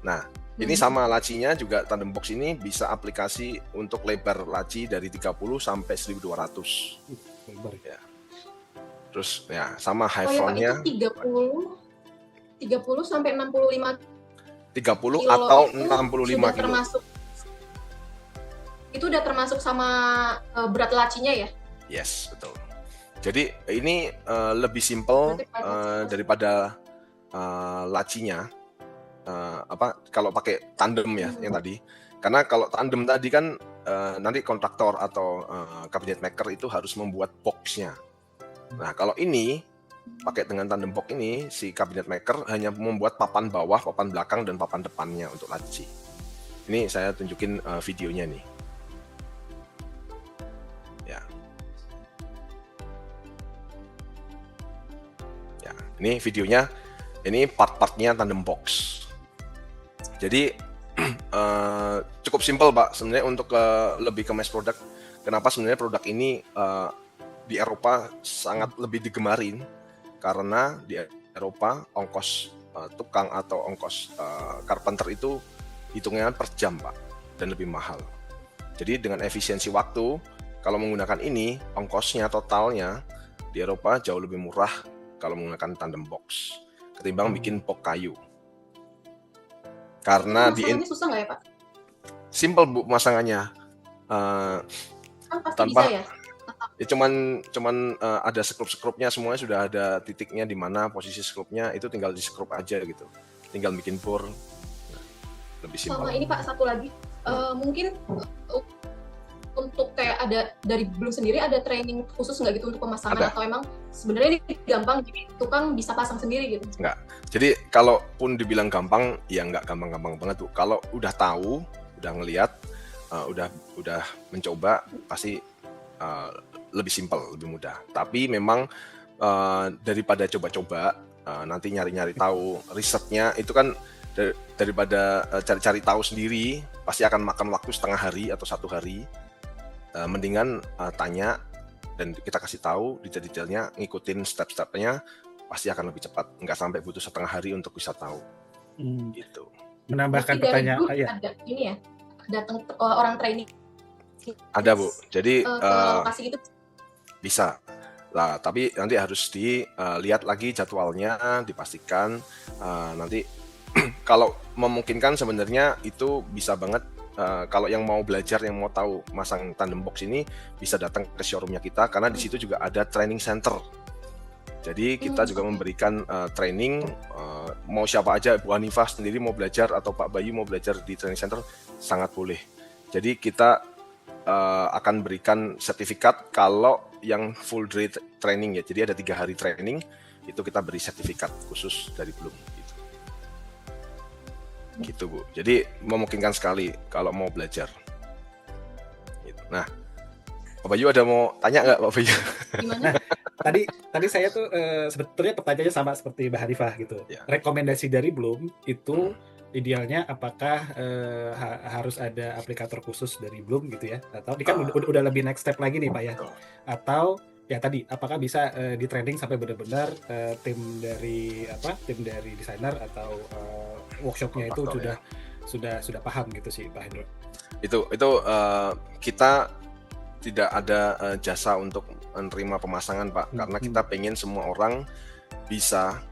Nah, ini sama lacinya juga tandem box ini bisa aplikasi untuk lebar laci dari 30 sampai 1200. Ya. Terus ya sama high frontnya 30 sampai 65 30 atau 65 kilo. Termasuk itu udah termasuk sama berat lacinya ya? Yes, betul. Jadi ini lebih simple daripada lacinya. Kalau pakai tandem ya yang tadi. Karena kalau tandem tadi kan nanti kontraktor atau cabinet maker itu harus membuat boxnya. Nah kalau ini pakai dengan tandem box ini, si cabinet maker hanya membuat papan bawah, papan belakang, dan papan depannya untuk laci. Ini saya tunjukin videonya nih. Ya. Ya, ini videonya. Ini part-partnya tandem box. Jadi cukup simpel, Pak, sebenarnya untuk lebih ke mass product. Kenapa sebenarnya produk ini di Eropa sangat lebih digemarin? Karena di Eropa ongkos tukang atau ongkos carpenter itu hitungannya per jam, Pak, dan lebih mahal. Jadi dengan efisiensi waktu, kalau menggunakan ini, ongkosnya totalnya di Eropa jauh lebih murah kalau menggunakan tandem box ketimbang bikin box kayu. Karena masangannya susah nggak ya, Pak? Simple, Bu, masangannya. Tanpa bisa ya? Ya cuman ada skrup-skrupnya, semuanya sudah ada titiknya di mana posisi skrupnya, itu tinggal di skrup aja gitu. Tinggal bikin bor. Lebih simpel. Sama ini, Pak, satu lagi. Mungkin untuk kayak ada dari Bloom sendiri ada training khusus nggak gitu untuk pemasangan, atau emang sebenarnya ini gampang jadi tukang bisa pasang sendiri gitu? Nggak. Jadi kalaupun dibilang gampang, ya nggak gampang-gampang banget, Bu. Kalau udah tahu, udah ngelihat, udah mencoba, pasti lebih simpel, lebih mudah. Tapi memang daripada coba-coba, nanti nyari-nyari tahu, risetnya itu kan daripada cari-cari tahu sendiri, pasti akan makan waktu setengah hari atau 1 hari. Mendingan tanya dan kita kasih tahu detail-detailnya, ngikutin step-stepnya, pasti akan lebih cepat. Nggak sampai butuh setengah hari untuk bisa tahu. Gitu. Menambahkan pertanyaan, ada ini ya, datang orang training. Ada, Bu. Jadi lokasi itu bisa. Lah, tapi nanti harus dilihat lagi jadwalnya, dipastikan nanti kalau memungkinkan sebenarnya itu bisa banget. Kalau yang mau belajar, yang mau tahu masang tandem box ini, bisa datang ke showroomnya kita, karena di situ juga ada training center. Jadi kita juga memberikan training, mau siapa aja, Bu Hanifah sendiri mau belajar atau Pak Bayu mau belajar di training center, sangat boleh. Jadi kita akan berikan sertifikat kalau yang full day training ya. Jadi ada 3 hari training, itu kita beri sertifikat khusus dari Bloom gitu Bu. Jadi memungkinkan sekali kalau mau belajar. Nah, Pak Bayu ada mau tanya nggak Pak Bayu? Gimana? Tadi saya tuh sebetulnya pertanyaannya sama seperti Mbak Hanifah gitu. Ya. Rekomendasi dari Bloom itu idealnya apakah harus ada aplikator khusus dari Bloom gitu ya? Atau ini kan udah lebih next step lagi nih Pak ya? Atau ya tadi apakah bisa di training sampai benar-benar tim dari desainer atau workshopnya itu sudah paham gitu sih Pak Hendro? Itu kita tidak ada jasa untuk menerima pemasangan Pak, karena kita pengen semua orang bisa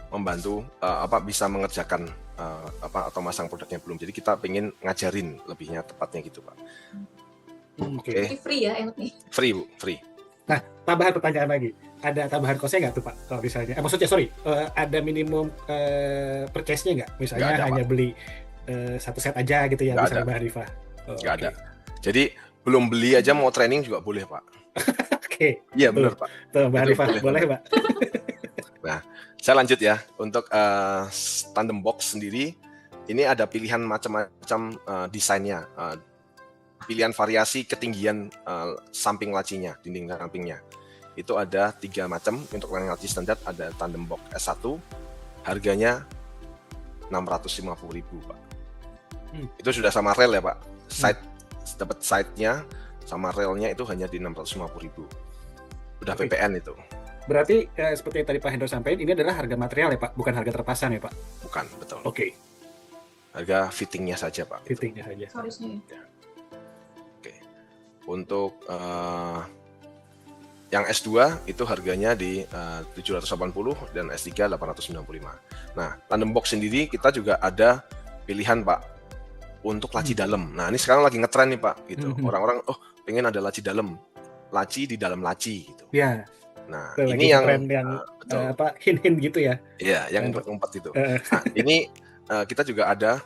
membantu bisa mengerjakan atau masang produknya Bloom. Jadi kita pengen ngajarin lebihnya tepatnya gitu Pak. Oke. Free ya enaknya. Free Bu, free. Nah, tambahan pertanyaan lagi. Ada tambahan cost-nya nggak tuh Pak? Kalau misalnya, ada minimum purchase-nya nggak? Misalnya ada, hanya Pak. beli satu set aja gitu ya, misalnya Mbak Hanifah. Nggak ada. Jadi belum beli aja mau training juga boleh Pak. Oke. Iya benar Pak. Tuh Mbak Hanifah, boleh Pak. Nah, saya lanjut ya. Untuk tandem box sendiri, ini ada pilihan macam-macam desainnya. Pilihan variasi ketinggian samping lacinya, dinding sampingnya. Itu ada 3 macam. Untuk yang laci standar ada tandem box S1, harganya 650.000 Pak. Itu sudah sama rel ya Pak. Dapat side-nya sama relnya itu hanya di 650.000. Udah PPN itu. Berarti seperti yang tadi Pak Hendro sampaikan, ini adalah harga material ya Pak, bukan harga terpasang ya Pak? Bukan, betul. Oke. Harga fittingnya saja Pak. Fittingnya saja. Harusnya. Oke. Untuk yang S2 itu harganya di 780 dan S3 895. Nah, tandem box sendiri kita juga ada pilihan Pak untuk laci dalam. Nah, ini sekarang lagi ngetren nih Pak gitu. Orang-orang pengen ada laci dalam. Laci di dalam laci gitu. Iya. Nah, itu ini yang hint-hint gitu ya. Iya, yang ngumpet itu. Nah, ini kita juga ada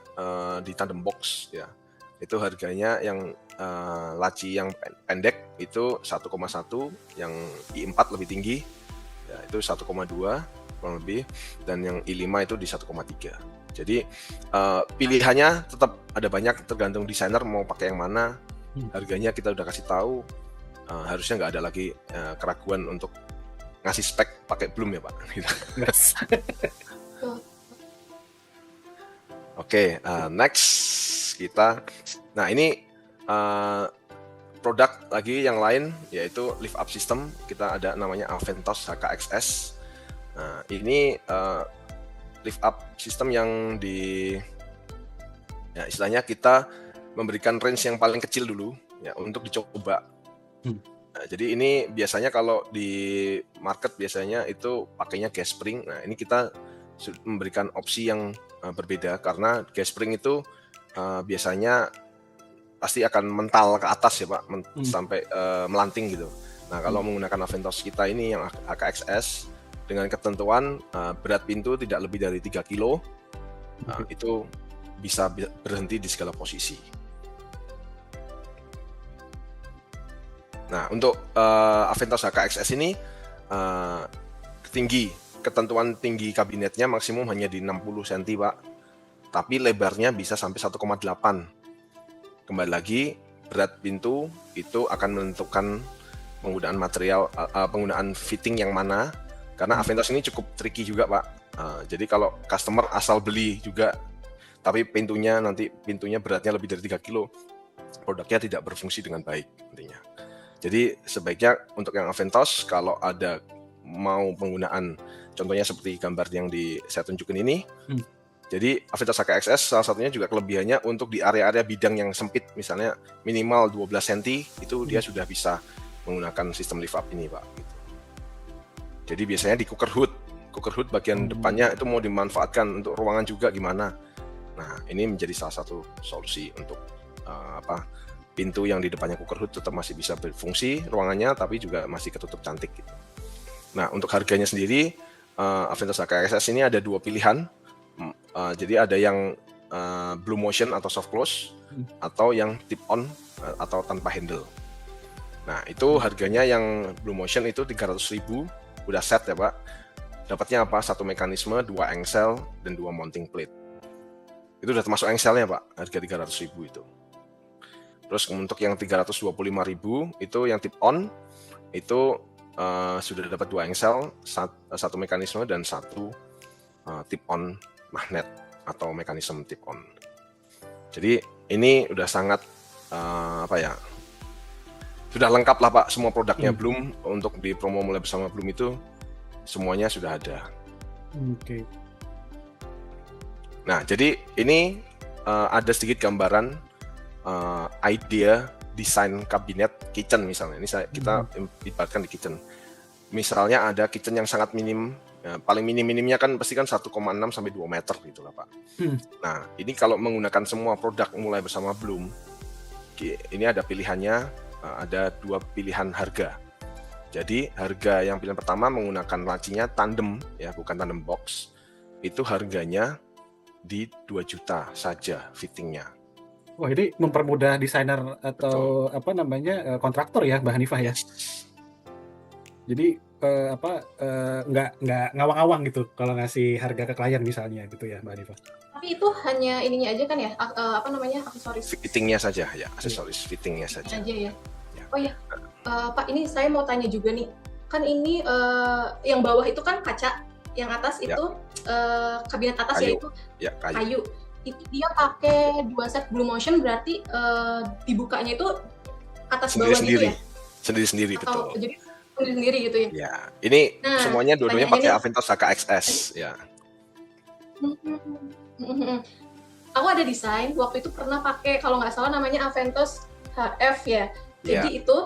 di tandem box ya. Itu harganya yang laci yang pendek itu 1,1, yang I4 lebih tinggi ya, itu 1,2 kurang lebih, dan yang I5 itu di 1,3. Jadi pilihannya tetap ada banyak, tergantung desainer mau pakai yang mana. Harganya kita udah kasih tahu. Harusnya nggak ada lagi keraguan untuk ngasih spek pakai Bloom ya Pak. Oke, next kita. Nah ini produk lagi yang lain yaitu lift up system. Kita ada namanya Aventos HKXS. Nah ini lift up system yang istilahnya kita memberikan range yang paling kecil dulu ya untuk dicoba. Nah, jadi ini biasanya kalau di market biasanya itu pakainya gas spring. Nah ini kita memberikan opsi yang berbeda karena gas spring itu biasanya pasti akan mental ke atas ya Pak, sampai melanting gitu. Nah kalau menggunakan Aventos kita ini yang HKXS dengan ketentuan berat pintu tidak lebih dari 3 kilo, itu bisa berhenti di segala posisi. Nah untuk Aventos HKXS ini ketentuan tinggi kabinetnya maksimum hanya di 60 cm Pak, tapi lebarnya bisa sampai 1,8. Kembali lagi berat pintu itu akan menentukan penggunaan material, penggunaan fitting yang mana. Karena Aventos ini cukup tricky juga Pak. Jadi kalau customer asal beli juga, tapi pintunya beratnya lebih dari 3 kilo, produknya tidak berfungsi dengan baik intinya. Jadi sebaiknya untuk yang Aventos kalau ada mau penggunaan, contohnya seperti gambar yang saya tunjukin ini. Jadi Aventos HKXS salah satunya juga kelebihannya untuk di area-area bidang yang sempit, misalnya minimal 12 cm itu dia sudah bisa menggunakan sistem lift up ini Pak. Jadi biasanya di cooker hood bagian depannya itu mau dimanfaatkan untuk ruangan juga gimana. Nah ini menjadi salah satu solusi untuk pintu yang di depannya cooker hood tetap masih bisa berfungsi ruangannya, tapi juga masih ketutup cantik gitu. Nah untuk harganya sendiri Aventos HKXS ini ada 2 pilihan. Jadi ada yang blue motion atau soft close atau yang tip on atau tanpa handle. Nah itu harganya yang blue motion itu 300.000 udah set ya Pak. dapatnya apa? Satu mekanisme, 2 engsel, dan 2 mounting plate. Itu udah termasuk engselnya Pak, harga 300.000 itu. Terus untuk yang 325.000 itu yang tip on, itu sudah dapat 2 engsel, satu mekanisme, dan 1 tip on magnet atau mekanisme tip on. Jadi ini udah sangat sudah lengkap lah Pak, semua produknya Bloom. Untuk di promo mulai bersama Bloom itu semuanya sudah ada. Oke. Nah, jadi ini ada sedikit gambaran idea desain kabinet kitchen misalnya. Ini kita ibaratkan di kitchen. Misalnya ada kitchen yang sangat minim, paling minim-minimnya kan pasti kan 1,6 sampai 2 meter gitu lah Pak. Nah, ini kalau menggunakan semua produk mulai bersama Bloom, ini ada pilihannya, ada 2 pilihan harga. Jadi harga yang pilihan pertama menggunakan lacinya tandem, ya bukan tandem box, itu harganya di 2 juta saja fittingnya. Wah, ini mempermudah desainer atau kontraktor ya, Mbak Hanifah ya. Jadi nggak ngawang-ngawang gitu kalau ngasih harga ke klien misalnya gitu ya, Mbak Hanifah. Tapi itu hanya ininya aja kan ya, aksesoris. Fittingnya saja ya, aksesoris fittingnya saja. Aja ya. Oh ya, Pak, ini saya mau tanya juga nih, kan ini yang bawah itu kan kaca, yang atas itu kabinet atas kayu. Yaitu Kayu. Itu dia pakai 2 set Blue Motion, berarti dibukanya itu atas bawah gitu ya? Sendiri-sendiri, betul. Jadi sendiri gitu ya? Ya, ini semuanya dua-duanya pakai Aventos HK-XS ya. Aku ada desain, waktu itu pernah pakai, kalau nggak salah namanya Aventos HF ya. Jadi itu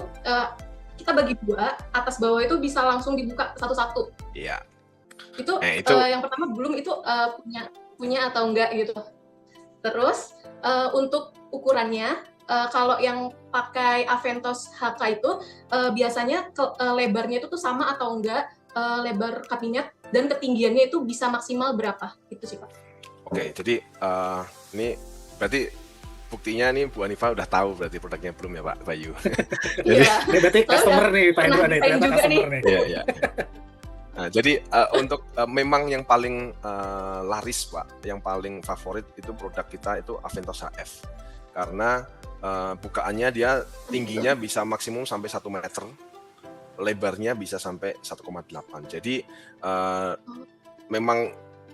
kita bagi 2, atas bawah itu bisa langsung dibuka satu-satu. Iya. Itu yang pertama belum itu punya atau enggak gitu. Terus untuk ukurannya, kalau yang pakai Aventos HK itu biasanya lebarnya itu tuh sama atau enggak, lebar kabinet, dan ketinggiannya itu bisa maksimal berapa, gitu sih Pak. Oke, jadi ini berarti buktinya nih Bu Hanifah udah tahu berarti produknya belum ya Pak Bayu. Jadi berarti customer nih Pak Hendra nih, ternyata customer nih. Iya. Nah, jadi untuk memang yang paling laris Pak, yang paling favorit itu produk kita itu Aventos HF. Karena bukaannya dia tingginya bisa maksimum sampai 1 meter, lebarnya bisa sampai 1,8. Jadi memang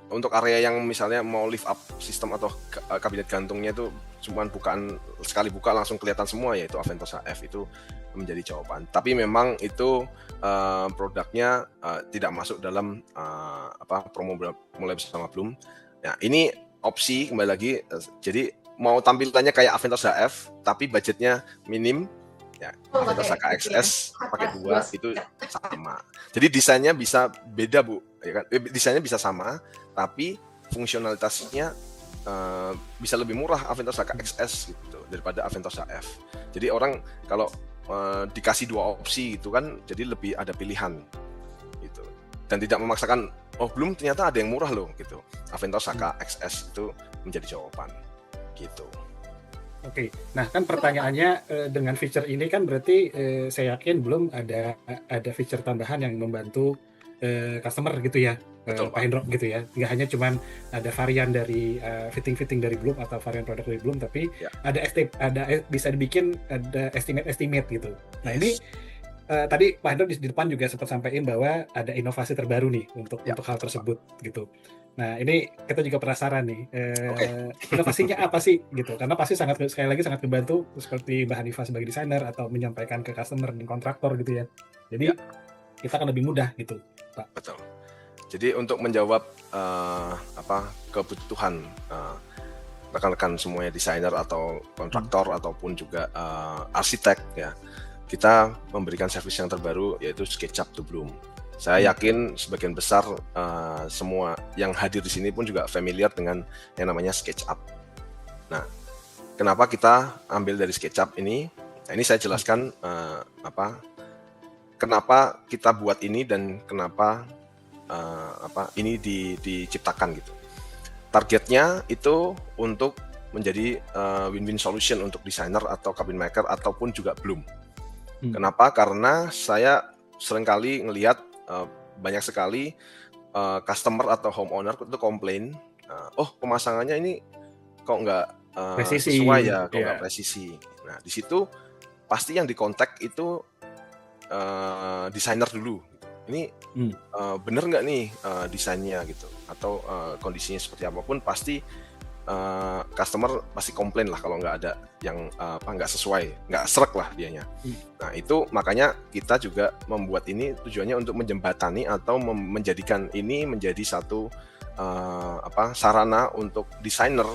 untuk area yang misalnya mau lift up sistem atau kabinet gantungnya itu cuman bukaan sekali buka langsung kelihatan semua, yaitu Aventos HF itu menjadi jawaban. Tapi memang itu produknya tidak masuk dalam promo mulai bersama Bloom. Nah, ini opsi kembali lagi. Jadi mau tampilannya kayak Aventos HF tapi budgetnya minim, ya Aventos HK-XS pakai 2 itu sama. Jadi desainnya bisa beda Bu, ya kan? Desainnya bisa sama tapi fungsionalitasnya bisa lebih murah Aventos HK-XS gitu daripada Aventos HF. Jadi orang kalau dikasih 2 opsi gitu kan, jadi lebih ada pilihan gitu. Dan tidak memaksakan, oh belum ternyata ada yang murah loh gitu. Aventos HK-XS itu menjadi jawaban gitu. Oke, nah kan pertanyaannya dengan feature ini kan berarti saya yakin belum ada feature tambahan yang membantu customer gitu ya, Pak Hendro gitu ya. Nggak hanya cuman ada varian dari fitting dari Bloom atau varian produk dari Bloom, tapi ada bisa dibikin ada estimate gitu. Nah ini tadi Pak Hendro di depan juga sempat sampaikan bahwa ada inovasi terbaru nih untuk hal tersebut gitu. Nah ini kita juga penasaran nih, inovasinya apa sih gitu? Karena pasti sekali lagi sangat membantu seperti Mbak Hanifah sebagai desainer atau menyampaikan ke customer dan kontraktor gitu ya. Jadi kita akan lebih mudah gitu, Pak. Betul. Jadi untuk menjawab kebutuhan rekan-rekan semuanya desainer atau kontraktor ataupun juga arsitek ya, kita memberikan servis yang terbaru yaitu SketchUp to Bloom. Saya yakin sebagian besar semua yang hadir di sini pun juga familiar dengan yang namanya SketchUp. Nah, kenapa kita ambil dari SketchUp ini? Nah, ini saya jelaskan kenapa kita buat ini dan kenapa ini diciptakan gitu. Targetnya itu untuk menjadi win-win solution untuk desainer atau cabinet maker ataupun juga Bloom. Kenapa? Karena saya seringkali ngelihat banyak sekali customer atau homeowner itu komplain, oh pemasangannya ini kok nggak Presisi, sesuai ya, kok iya. nggak presisi. Nah di situ pasti yang dikontak itu desainer dulu. Ini bener nggak nih desainnya gitu, atau kondisinya seperti apapun, pasti customer pasti komplain lah kalau nggak ada yang nggak sesuai, nggak srek lah dianya. Nah itu makanya kita juga membuat ini tujuannya untuk menjembatani atau menjadikan ini menjadi satu sarana untuk desainer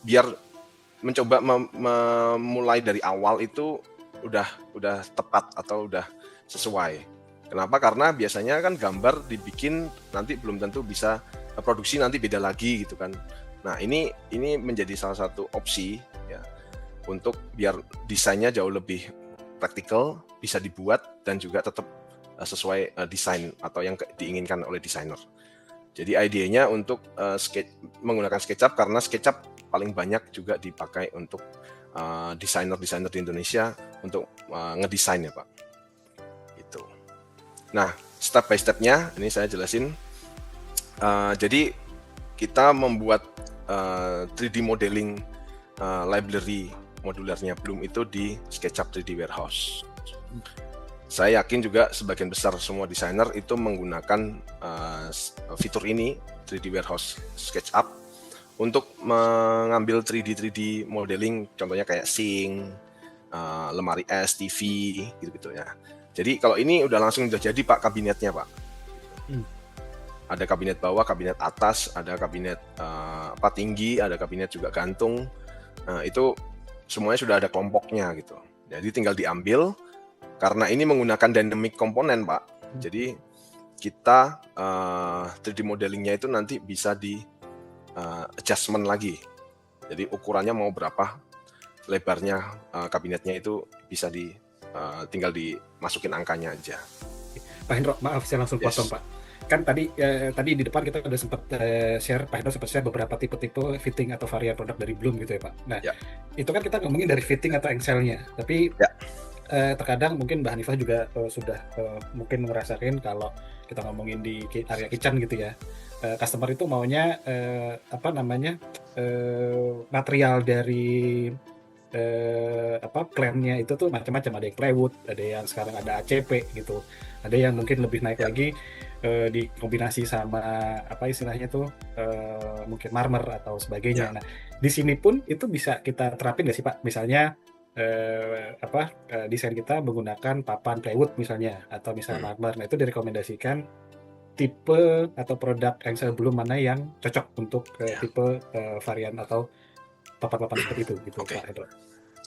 biar mencoba memulai dari awal itu udah tepat atau udah sesuai. Kenapa? Karena biasanya kan gambar dibikin nanti belum tentu bisa produksi, nanti beda lagi gitu kan. Nah ini menjadi salah satu opsi ya untuk biar desainnya jauh lebih praktikal, bisa dibuat dan juga tetap sesuai desain atau yang diinginkan oleh desainer. Jadi idenya untuk menggunakan SketchUp karena SketchUp paling banyak juga dipakai untuk desainer-desainer di Indonesia untuk ngedesain ya Pak. Itu. Nah step by stepnya ini saya jelasin. Jadi kita membuat 3D modeling library modularnya Bloom itu di SketchUp 3D Warehouse. Saya yakin juga sebagian besar semua desainer itu menggunakan fitur ini 3D Warehouse SketchUp untuk mengambil 3D modeling, contohnya kayak sink, lemari es, TV, gitu-gitu ya. Jadi kalau ini udah jadi Pak kabinetnya Pak. Ada kabinet bawah, kabinet atas, ada kabinet tinggi, ada kabinet juga gantung. Itu semuanya sudah ada kelompoknya gitu. Jadi tinggal diambil. Karena ini menggunakan dynamic komponen Pak. Jadi kita 3D modelingnya itu nanti bisa di adjustment lagi. Jadi ukurannya mau berapa, lebarnya kabinetnya itu bisa tinggal dimasukin angkanya aja. Pak Hendro, maaf saya langsung potong Pak. Kan tadi di depan kita udah sempat share, Pak Hendro sempat share beberapa tipe-tipe fitting atau varian produk dari Bloom gitu ya Pak. Nah itu kan kita ngomongin dari fitting atau engselnya, tapi terkadang mungkin Mbak Hanifah juga sudah mungkin merasakan kalau kita ngomongin di area kitchen gitu ya, customer itu maunya material dari klaimnya itu tuh macam-macam, ada yang plywood, ada yang sekarang ada ACP gitu, ada yang mungkin lebih naik lagi dikombinasi sama istilahnya tuh mungkin marmer atau sebagainya. Nah di sini pun itu bisa kita terapin nggak sih Pak? Misalnya desain kita menggunakan papan plywood misalnya atau misalnya marmer. Nah itu direkomendasikan tipe atau produk engsel Bloom mana yang cocok untuk tipe varian atau papan-papan seperti itu gitu Pak Hendro.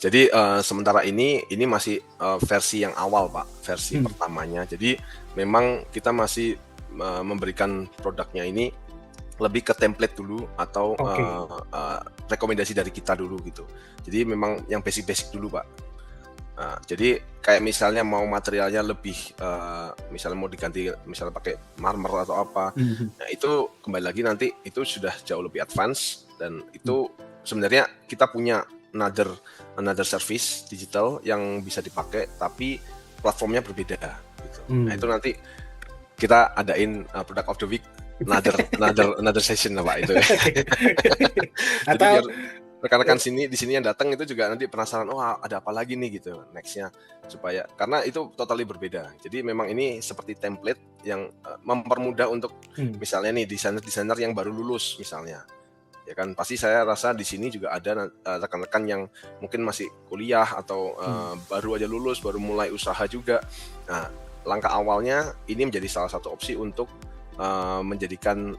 Jadi sementara ini masih versi yang awal Pak, versi pertamanya. Jadi memang kita masih memberikan produknya ini lebih ke template dulu atau rekomendasi dari kita dulu gitu. Jadi memang yang basic-basic dulu Pak. Jadi kayak misalnya mau materialnya lebih, misalnya mau diganti misalnya pakai marmer atau apa, nah itu kembali lagi nanti itu sudah jauh lebih advance dan itu sebenarnya kita punya another service digital yang bisa dipakai tapi platformnya berbeda gitu. Nah itu nanti kita adain product of the week another session lah Pak itu. Jadi biar rekan-rekan di sini yang datang itu juga nanti penasaran, oh ada apa lagi nih gitu nextnya, supaya karena itu totally berbeda. Jadi memang ini seperti template yang mempermudah untuk misalnya nih desainer yang baru lulus misalnya, ya kan pasti saya rasa di sini juga ada rekan-rekan yang mungkin masih kuliah atau baru aja lulus, baru mulai usaha juga. Nah langkah awalnya ini menjadi salah satu opsi untuk menjadikan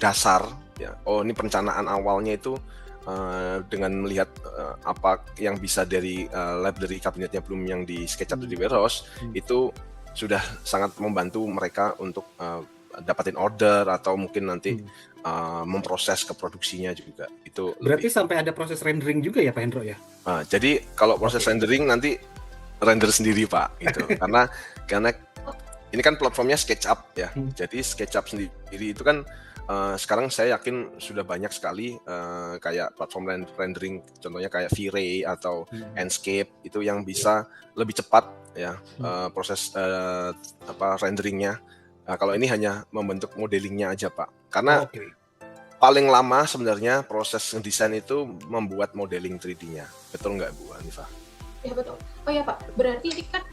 dasar ya. Oh ini perencanaan awalnya itu dengan melihat apa yang bisa dari library kabinetnya Bloom yang di SketchUp 3D Warehouse itu sudah sangat membantu mereka untuk dapatin order atau mungkin nanti memproses ke produksinya juga. Itu berarti sampai ada proses rendering juga ya Pak Hendro ya? Jadi kalau proses rendering nanti render sendiri Pak gitu. karena ini kan platformnya SketchUp ya. Jadi SketchUp sendiri itu kan sekarang saya yakin sudah banyak sekali kayak platform rendering, contohnya kayak V-Ray atau Enscape itu yang bisa lebih cepat ya proses renderingnya Nah, kalau ini hanya membentuk modelingnya aja Pak. Karena Oke. paling lama sebenarnya proses desain itu membuat modeling 3D-nya. Betul nggak Bu Hanifah? Ya betul. Oh ya Pak, berarti ini kan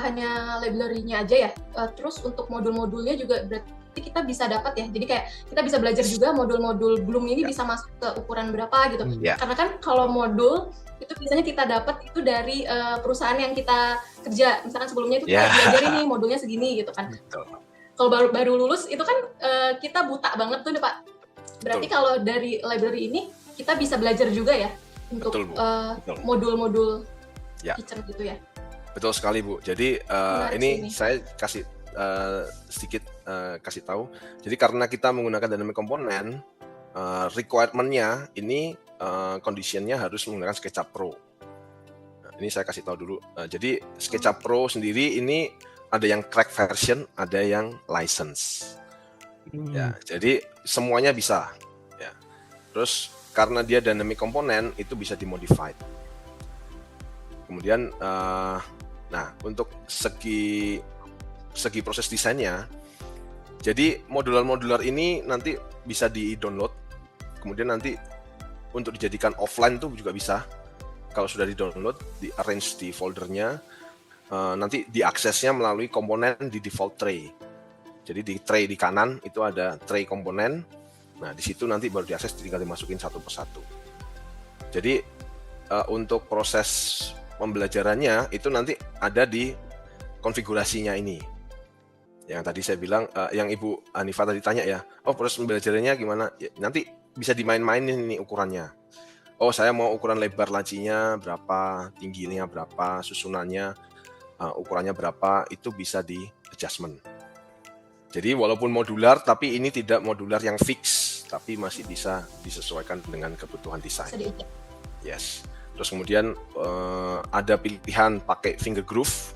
hanya library-nya aja ya. Terus untuk modul-modulnya juga berarti kita bisa dapat ya. Jadi kayak kita bisa belajar juga modul-modul Bloom ini bisa masuk ke ukuran berapa gitu. Karena kan kalau modul itu biasanya kita dapat itu dari perusahaan yang kita kerja. Misalkan sebelumnya itu kita belajar ini modulnya segini gitu kan. Kalau baru lulus itu kan kita buta banget tuh Pak. Berarti kalau dari library ini kita bisa belajar juga ya untuk modul-modul teacher gitu ya. Betul sekali Bu. Jadi ini saya kasih sedikit kasih tahu. Jadi karena kita menggunakan dynamic component, requirement-nya ini condition-nya harus menggunakan SketchUp Pro. Nah, ini saya kasih tahu dulu. Jadi SketchUp Pro sendiri ini ada yang crack version, ada yang license. Ya, jadi semuanya bisa. Ya. Terus karena dia dynamic component itu bisa dimodified. Kemudian, nah untuk segi proses desainnya, jadi modular ini nanti bisa di-download. Kemudian nanti untuk dijadikan offline tuh juga bisa. Kalau sudah di-download, di-arrange di foldernya. Nanti diaksesnya melalui komponen di default tray. Jadi di tray di kanan itu ada tray komponen. Nah di situ nanti baru diakses, tinggal dimasukin satu persatu. Jadi untuk proses pembelajarannya itu nanti ada di konfigurasinya ini. Yang tadi saya bilang, yang Ibu Hanifah tadi tanya ya, oh proses pembelajarannya gimana? Ya, nanti bisa dimain-mainin ini ukurannya. Oh saya mau ukuran lebar lacinya berapa, tingginya berapa, susunannya ukurannya berapa, itu bisa di adjustment. Jadi walaupun modular, tapi ini tidak modular yang fix, tapi masih bisa disesuaikan dengan kebutuhan desain. Yes. Terus kemudian ada pilihan pakai finger groove,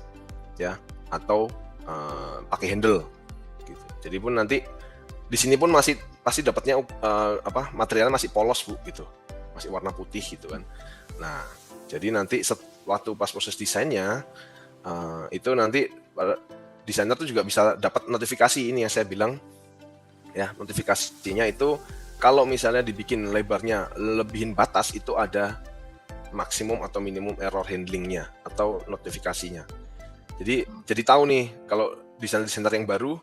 ya, atau pakai handle. Gitu. Jadi pun nanti di sini pun masih pasti dapatnya materialnya masih polos Bu, gitu, masih warna putih gitu kan. Nah, jadi nanti waktu pas proses desainnya itu nanti desainer tuh juga bisa dapat notifikasi ini yang saya bilang ya, notifikasinya itu kalau misalnya dibikin lebarnya lebihin batas itu ada maksimum atau minimum error handlingnya atau notifikasinya. Jadi tahu nih kalau desainer yang baru,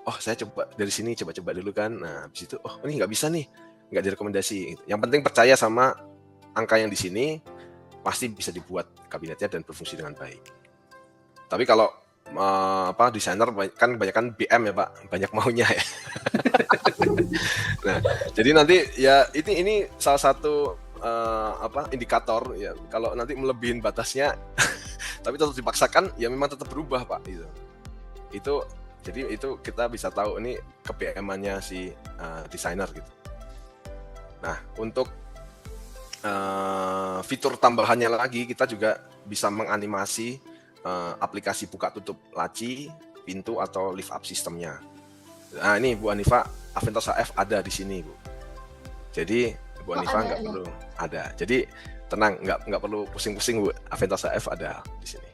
oh saya coba dari sini coba dulu kan. Nah habis itu oh ini nggak bisa nih, nggak direkomendasi. Yang penting percaya sama angka yang di sini, pasti bisa dibuat kabinetnya dan berfungsi dengan baik. Tapi kalau desainer kan kebanyakan BM ya Pak, banyak maunya ya. Nah, jadi nanti ya ini salah satu indikator ya, kalau nanti melebihin batasnya tapi tetap dipaksakan ya memang tetap berubah Pak gitu. Jadi itu kita bisa tahu ini ke BM-nya si desainer gitu. Nah, untuk fitur tambahannya lagi kita juga bisa menganimasi aplikasi buka tutup laci, pintu atau lift up sistemnya. Nah ini Bu Hanifah, Aventos AF ada di sini Bu. Jadi Bu Hanifah nggak perlu ada. Jadi tenang, nggak perlu pusing-pusing Bu. Aventos AF ada di sini.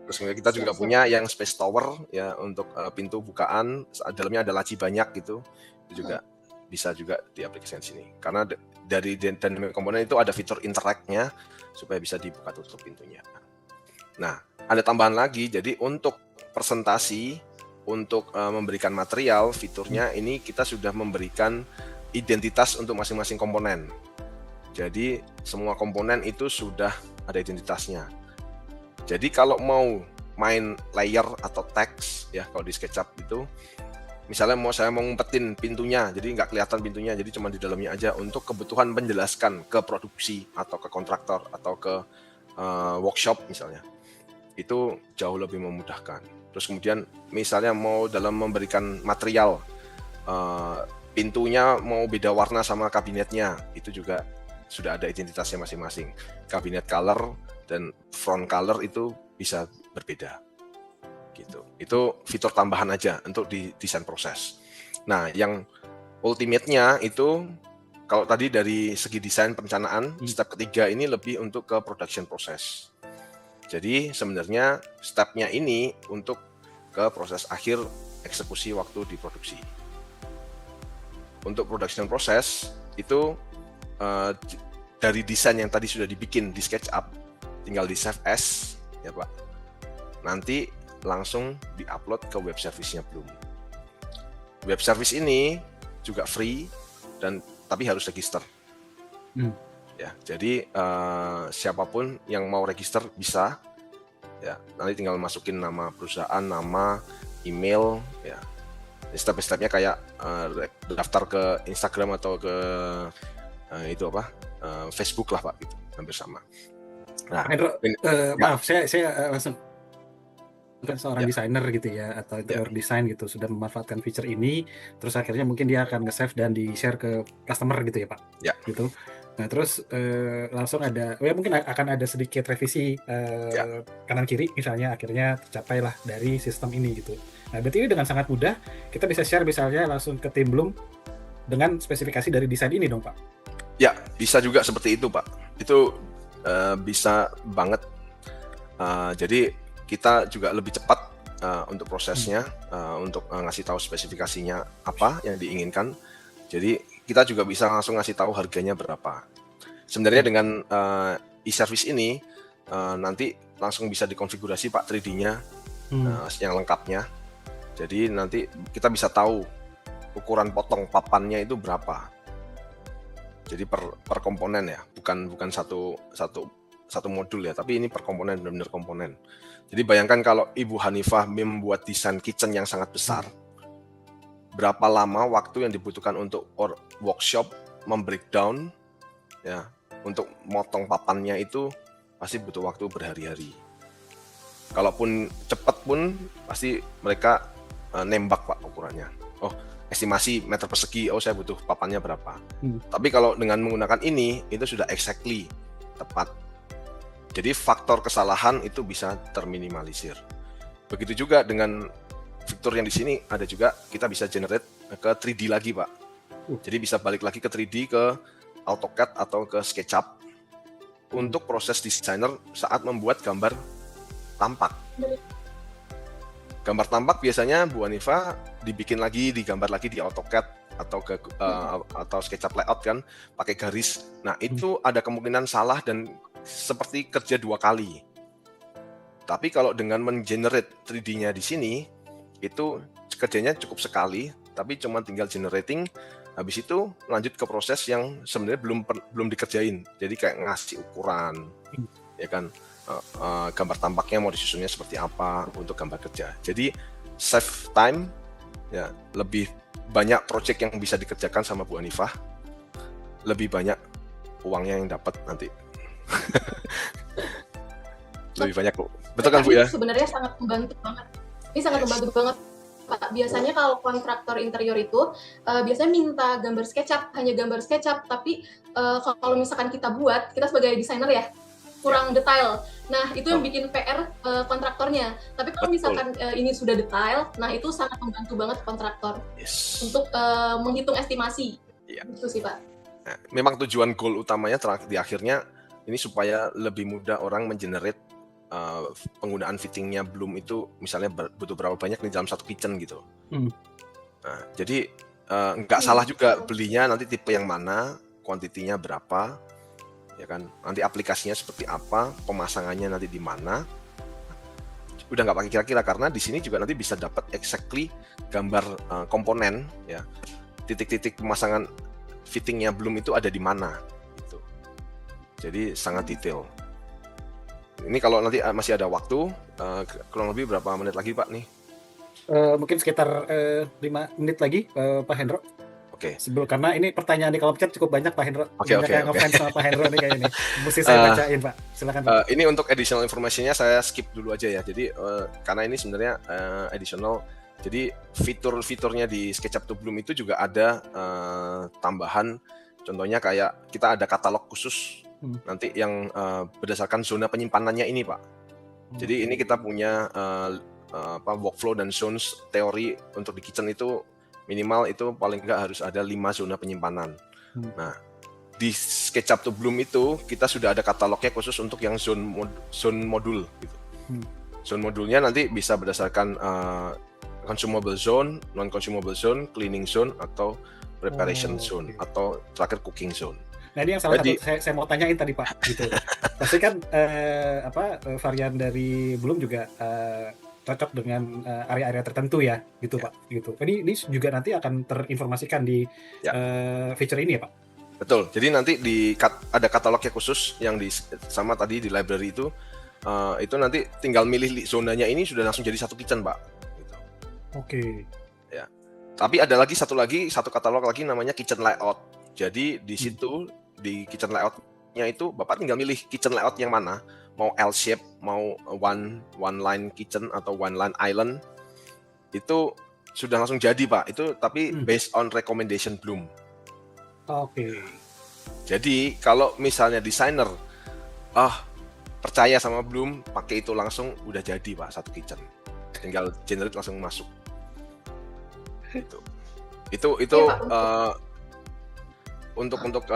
Terus kemudian kita juga punya yang space tower ya untuk pintu bukaan, dalamnya ada laci banyak gitu. Itu juga bisa juga diaplikasikan sini. Karena dari dynamic component itu ada fitur interact-nya supaya bisa dibuka tutup pintunya. Nah, ada tambahan lagi, jadi untuk presentasi, untuk memberikan material, fiturnya ini kita sudah memberikan identitas untuk masing-masing komponen. Jadi semua komponen itu sudah ada identitasnya. Jadi kalau mau main layer atau teks, ya kalau di SketchUp itu, misalnya saya mau ngumpetin pintunya, jadi nggak kelihatan pintunya, jadi cuma di dalamnya aja untuk kebutuhan menjelaskan ke produksi atau ke kontraktor atau ke workshop misalnya. Itu jauh lebih memudahkan. Terus kemudian misalnya mau dalam memberikan material, pintunya mau beda warna sama kabinetnya, itu juga sudah ada identitasnya masing-masing. Kabinet color dan front color itu bisa berbeda. Gitu. Itu fitur tambahan aja untuk di desain proses. Nah, yang ultimate-nya itu kalau tadi dari segi desain perencanaan, step ketiga ini lebih untuk ke production process. Jadi sebenarnya step-nya ini untuk ke proses akhir eksekusi waktu di produksi. Untuk production process itu dari desain yang tadi sudah dibikin di SketchUp, tinggal di save as ya Pak. Nanti langsung di-upload ke web service-nya Bloom. Web service ini juga free dan tapi harus register. Ya, jadi siapapun yang mau register bisa. Ya, nanti tinggal masukin nama perusahaan, nama, email, ya. Step-stepnya kayak daftar ke Instagram atau ke itu apa Facebook lah Pak, gitu, hampir sama. Nah, Hendro, maaf, saya langsung bukan seorang desainer gitu ya, atau interior design gitu, sudah memanfaatkan feature ini, terus akhirnya mungkin dia akan nge-save dan di-share ke customer gitu ya Pak? Ya. Gitu. Nah terus langsung ada, ya mungkin akan ada sedikit revisi kanan kiri misalnya, akhirnya tercapailah dari sistem ini gitu. Nah berarti ini dengan sangat mudah kita bisa share misalnya langsung ke tim Bloom dengan spesifikasi dari desain ini dong Pak? Ya, bisa juga seperti itu Pak. Itu bisa banget. Jadi kita juga lebih cepat untuk prosesnya, untuk ngasih tahu spesifikasinya apa yang diinginkan. Jadi kita juga bisa langsung ngasih tahu harganya berapa. Sebenarnya dengan e-service ini nanti langsung bisa dikonfigurasi Pak 3D-nya yang lengkapnya. Jadi nanti kita bisa tahu ukuran potong papannya itu berapa. Jadi per komponen ya, bukan satu modul ya, tapi ini per komponen, benar-benar komponen. Jadi bayangkan kalau Ibu Hanifah membuat desain kitchen yang sangat besar, berapa lama waktu yang dibutuhkan untuk workshop membreakdown ya, untuk motong papannya itu pasti butuh waktu berhari-hari. Kalaupun cepat pun pasti mereka nembak Pak ukurannya. Oh, estimasi meter persegi, saya butuh papannya berapa. Tapi kalau dengan menggunakan ini, itu sudah exactly tepat. Jadi faktor kesalahan itu bisa terminimalisir. Begitu juga dengan fitur yang di sini ada juga kita bisa generate ke 3D lagi Pak. Jadi bisa balik lagi ke 3D, ke AutoCAD atau ke SketchUp untuk proses desainer saat membuat gambar tampak. Gambar tampak biasanya Bu Hanifah dibikin lagi, digambar lagi di AutoCAD atau SketchUp layout kan, pakai garis. Nah itu ada kemungkinan salah dan seperti kerja 2 kali. Tapi kalau dengan men-generate 3D-nya di sini, itu kerjanya cukup sekali, tapi cuma tinggal generating. Habis itu lanjut ke proses yang sebenarnya belum dikerjain. Jadi kayak ngasih ukuran, ya kan. Gambar tampaknya mau disusunnya seperti apa untuk gambar kerja. Jadi save time ya, lebih banyak project yang bisa dikerjakan sama Bu Hanifah, lebih banyak uangnya yang dapat nanti. Lebih banyak kok. Betul kan Bu ya? Sebenarnya sangat membantu banget. Ini sangat membantu banget Pak. Biasanya kalau kontraktor interior itu biasanya minta gambar SketchUp, hanya gambar SketchUp, tapi kalau misalkan kita buat, kita sebagai desainer ya, kurang detail. Nah, itu yang bikin PR kontraktornya. Tapi kalau misalkan ini sudah detail, nah itu sangat membantu banget kontraktor untuk menghitung estimasi. Itu sih, Pak. Nah, memang tujuan goal utamanya di akhirnya ini supaya lebih mudah orang mengenerate penggunaan fittingnya Bloom itu misalnya butuh berapa banyak di dalam satu kitchen gitu. Nah, jadi nggak salah juga belinya nanti tipe yang mana, kuantitinya berapa, ya kan, nanti aplikasinya seperti apa, pemasangannya nanti di mana, udah nggak pakai kira-kira karena di sini juga nanti bisa dapat exactly gambar komponen ya, titik-titik pemasangan fittingnya Bloom itu ada di mana gitu. Jadi sangat detail. Ini kalau nanti masih ada waktu, kurang lebih berapa menit lagi Pak nih? Mungkin sekitar 5 menit lagi Pak Hendro. Oke. Sebelum, karena ini pertanyaan di kolom chat cukup banyak Pak Hendro. Oke. Ngefans sama Pak Hendro nih kayaknya nih. Mesti saya bacain Pak. Silakan Pak. Ini untuk additional information-nya saya skip dulu aja ya. Jadi karena ini sebenarnya additional. Jadi fitur-fiturnya di SketchUp to Bloom itu juga ada tambahan. Contohnya kayak kita ada katalog khusus nanti yang berdasarkan zona penyimpanannya ini Pak. Jadi ini kita punya workflow dan zones teori untuk di kitchen itu minimal itu paling enggak harus ada 5 zona penyimpanan. Nah, di SketchUp to Bloom itu kita sudah ada katalognya khusus untuk yang zone modul gitu. Zone modulnya nanti bisa berdasarkan consumable zone, non-consumable zone, cleaning zone, atau preparation zone, atau terakhir cooking zone. Nah ini yang salah satu saya mau tanyain tadi Pak, gitu. Pasti kan varian dari Bloom juga cocok dengan area-area tertentu ya, gitu Pak. Gitu. Ini juga nanti akan terinformasikan di feature ini ya Pak? Betul. Jadi nanti ada katalognya khusus yang sama tadi di library itu nanti tinggal milih zonanya ini sudah langsung jadi satu kitchen Pak. Gitu. Oke. Ya. Tapi ada lagi satu katalog lagi namanya kitchen layout. Jadi di situ di kitchen layout-nya itu Bapak tinggal milih kitchen layout yang mana, mau L shape, mau one line kitchen atau one line island, itu sudah langsung jadi Pak. Itu tapi based on recommendation Bloom. Oke. Jadi kalau misalnya desainer percaya sama Bloom, pakai itu langsung udah jadi Pak satu kitchen. Tinggal generate langsung masuk. Itu untuk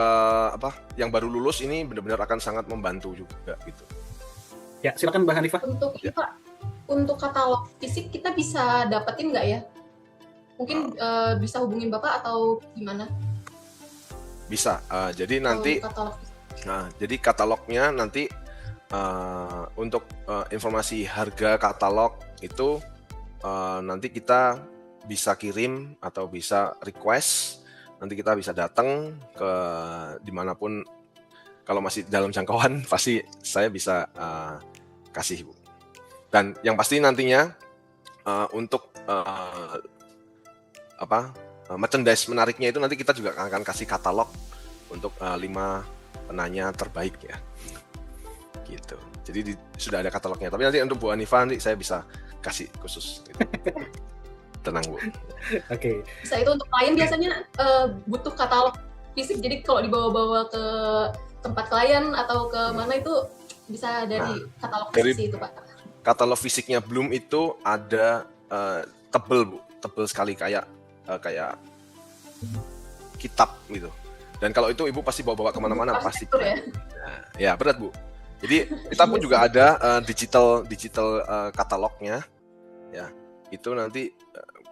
yang baru lulus ini benar-benar akan sangat membantu juga gitu. Ya, silakan Mbak Hanifah. Untuk katalog fisik kita bisa dapetin nggak ya? Mungkin bisa hubungin Bapak atau gimana? Bisa. Jadi nanti jadi katalognya nanti untuk informasi harga katalog itu nanti kita bisa kirim atau bisa request. Nanti kita bisa datang ke dimanapun, kalau masih dalam jangkauan pasti saya bisa kasih Bu. Dan yang pasti nantinya untuk merchandise menariknya itu nanti kita juga akan kasih katalog untuk 5 penanya terbaik ya. Gitu. Jadi sudah ada katalognya. Tapi nanti untuk Bu Hanifah nanti saya bisa kasih khusus. Gitu. Tenang Bu. Oke. Bisa itu untuk klien biasanya butuh katalog fisik. Jadi kalau dibawa-bawa ke tempat klien atau ke mana itu bisa dari katalog fisik itu Pak. Katalog fisiknya Bloom itu ada tebel Bu, tebel sekali kayak kitab gitu. Dan kalau itu Ibu pasti bawa-bawa kemana-mana pasti. Ya berat Bu. Jadi kita pun juga ada digital katalognya. Ya itu nanti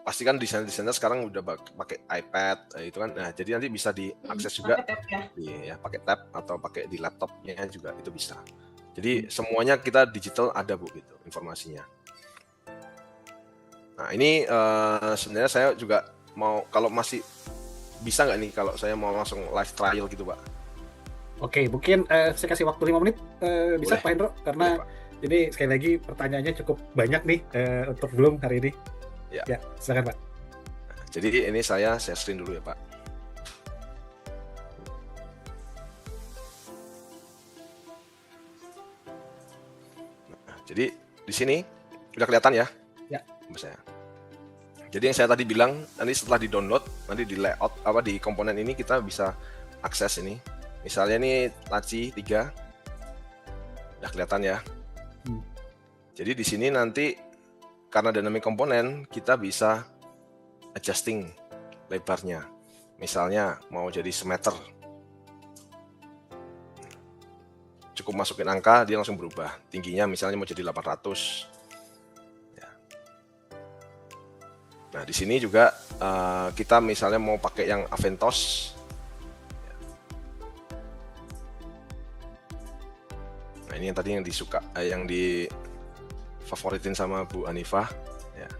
pasti kan desainer sekarang udah pakai iPad itu kan. Nah, jadi nanti bisa diakses juga pakai tab atau pakai di laptopnya juga itu bisa. Jadi semuanya kita digital ada Bu gitu informasinya. Nah, ini sebenarnya saya juga mau, kalau masih bisa nggak nih kalau saya mau langsung live trial gitu Pak? Oke, mungkin saya kasih waktu 5 menit bisa Pak Hendro, karena ini sekali lagi pertanyaannya cukup banyak nih untuk Bloom hari ini. Ya, silakan Pak. Jadi ini saya share screen dulu ya Pak. Nah, jadi di sini udah kelihatan ya? Ya. Saya. Jadi yang saya tadi bilang, nanti setelah di-download, nanti di layout di komponen ini kita bisa akses ini. Misalnya ini laci 3. Udah kelihatan ya. Jadi di sini nanti karena dynamic komponen, kita bisa adjusting lebarnya. Misalnya mau jadi semeter. Cukup masukin angka, dia langsung berubah. Tingginya misalnya mau jadi 800. Ya. Nah, di sini juga kita misalnya mau pakai yang Aventos. Ya. Nah, ini yang tadi yang disuka, yang di favoritin sama Bu Hanifah ya.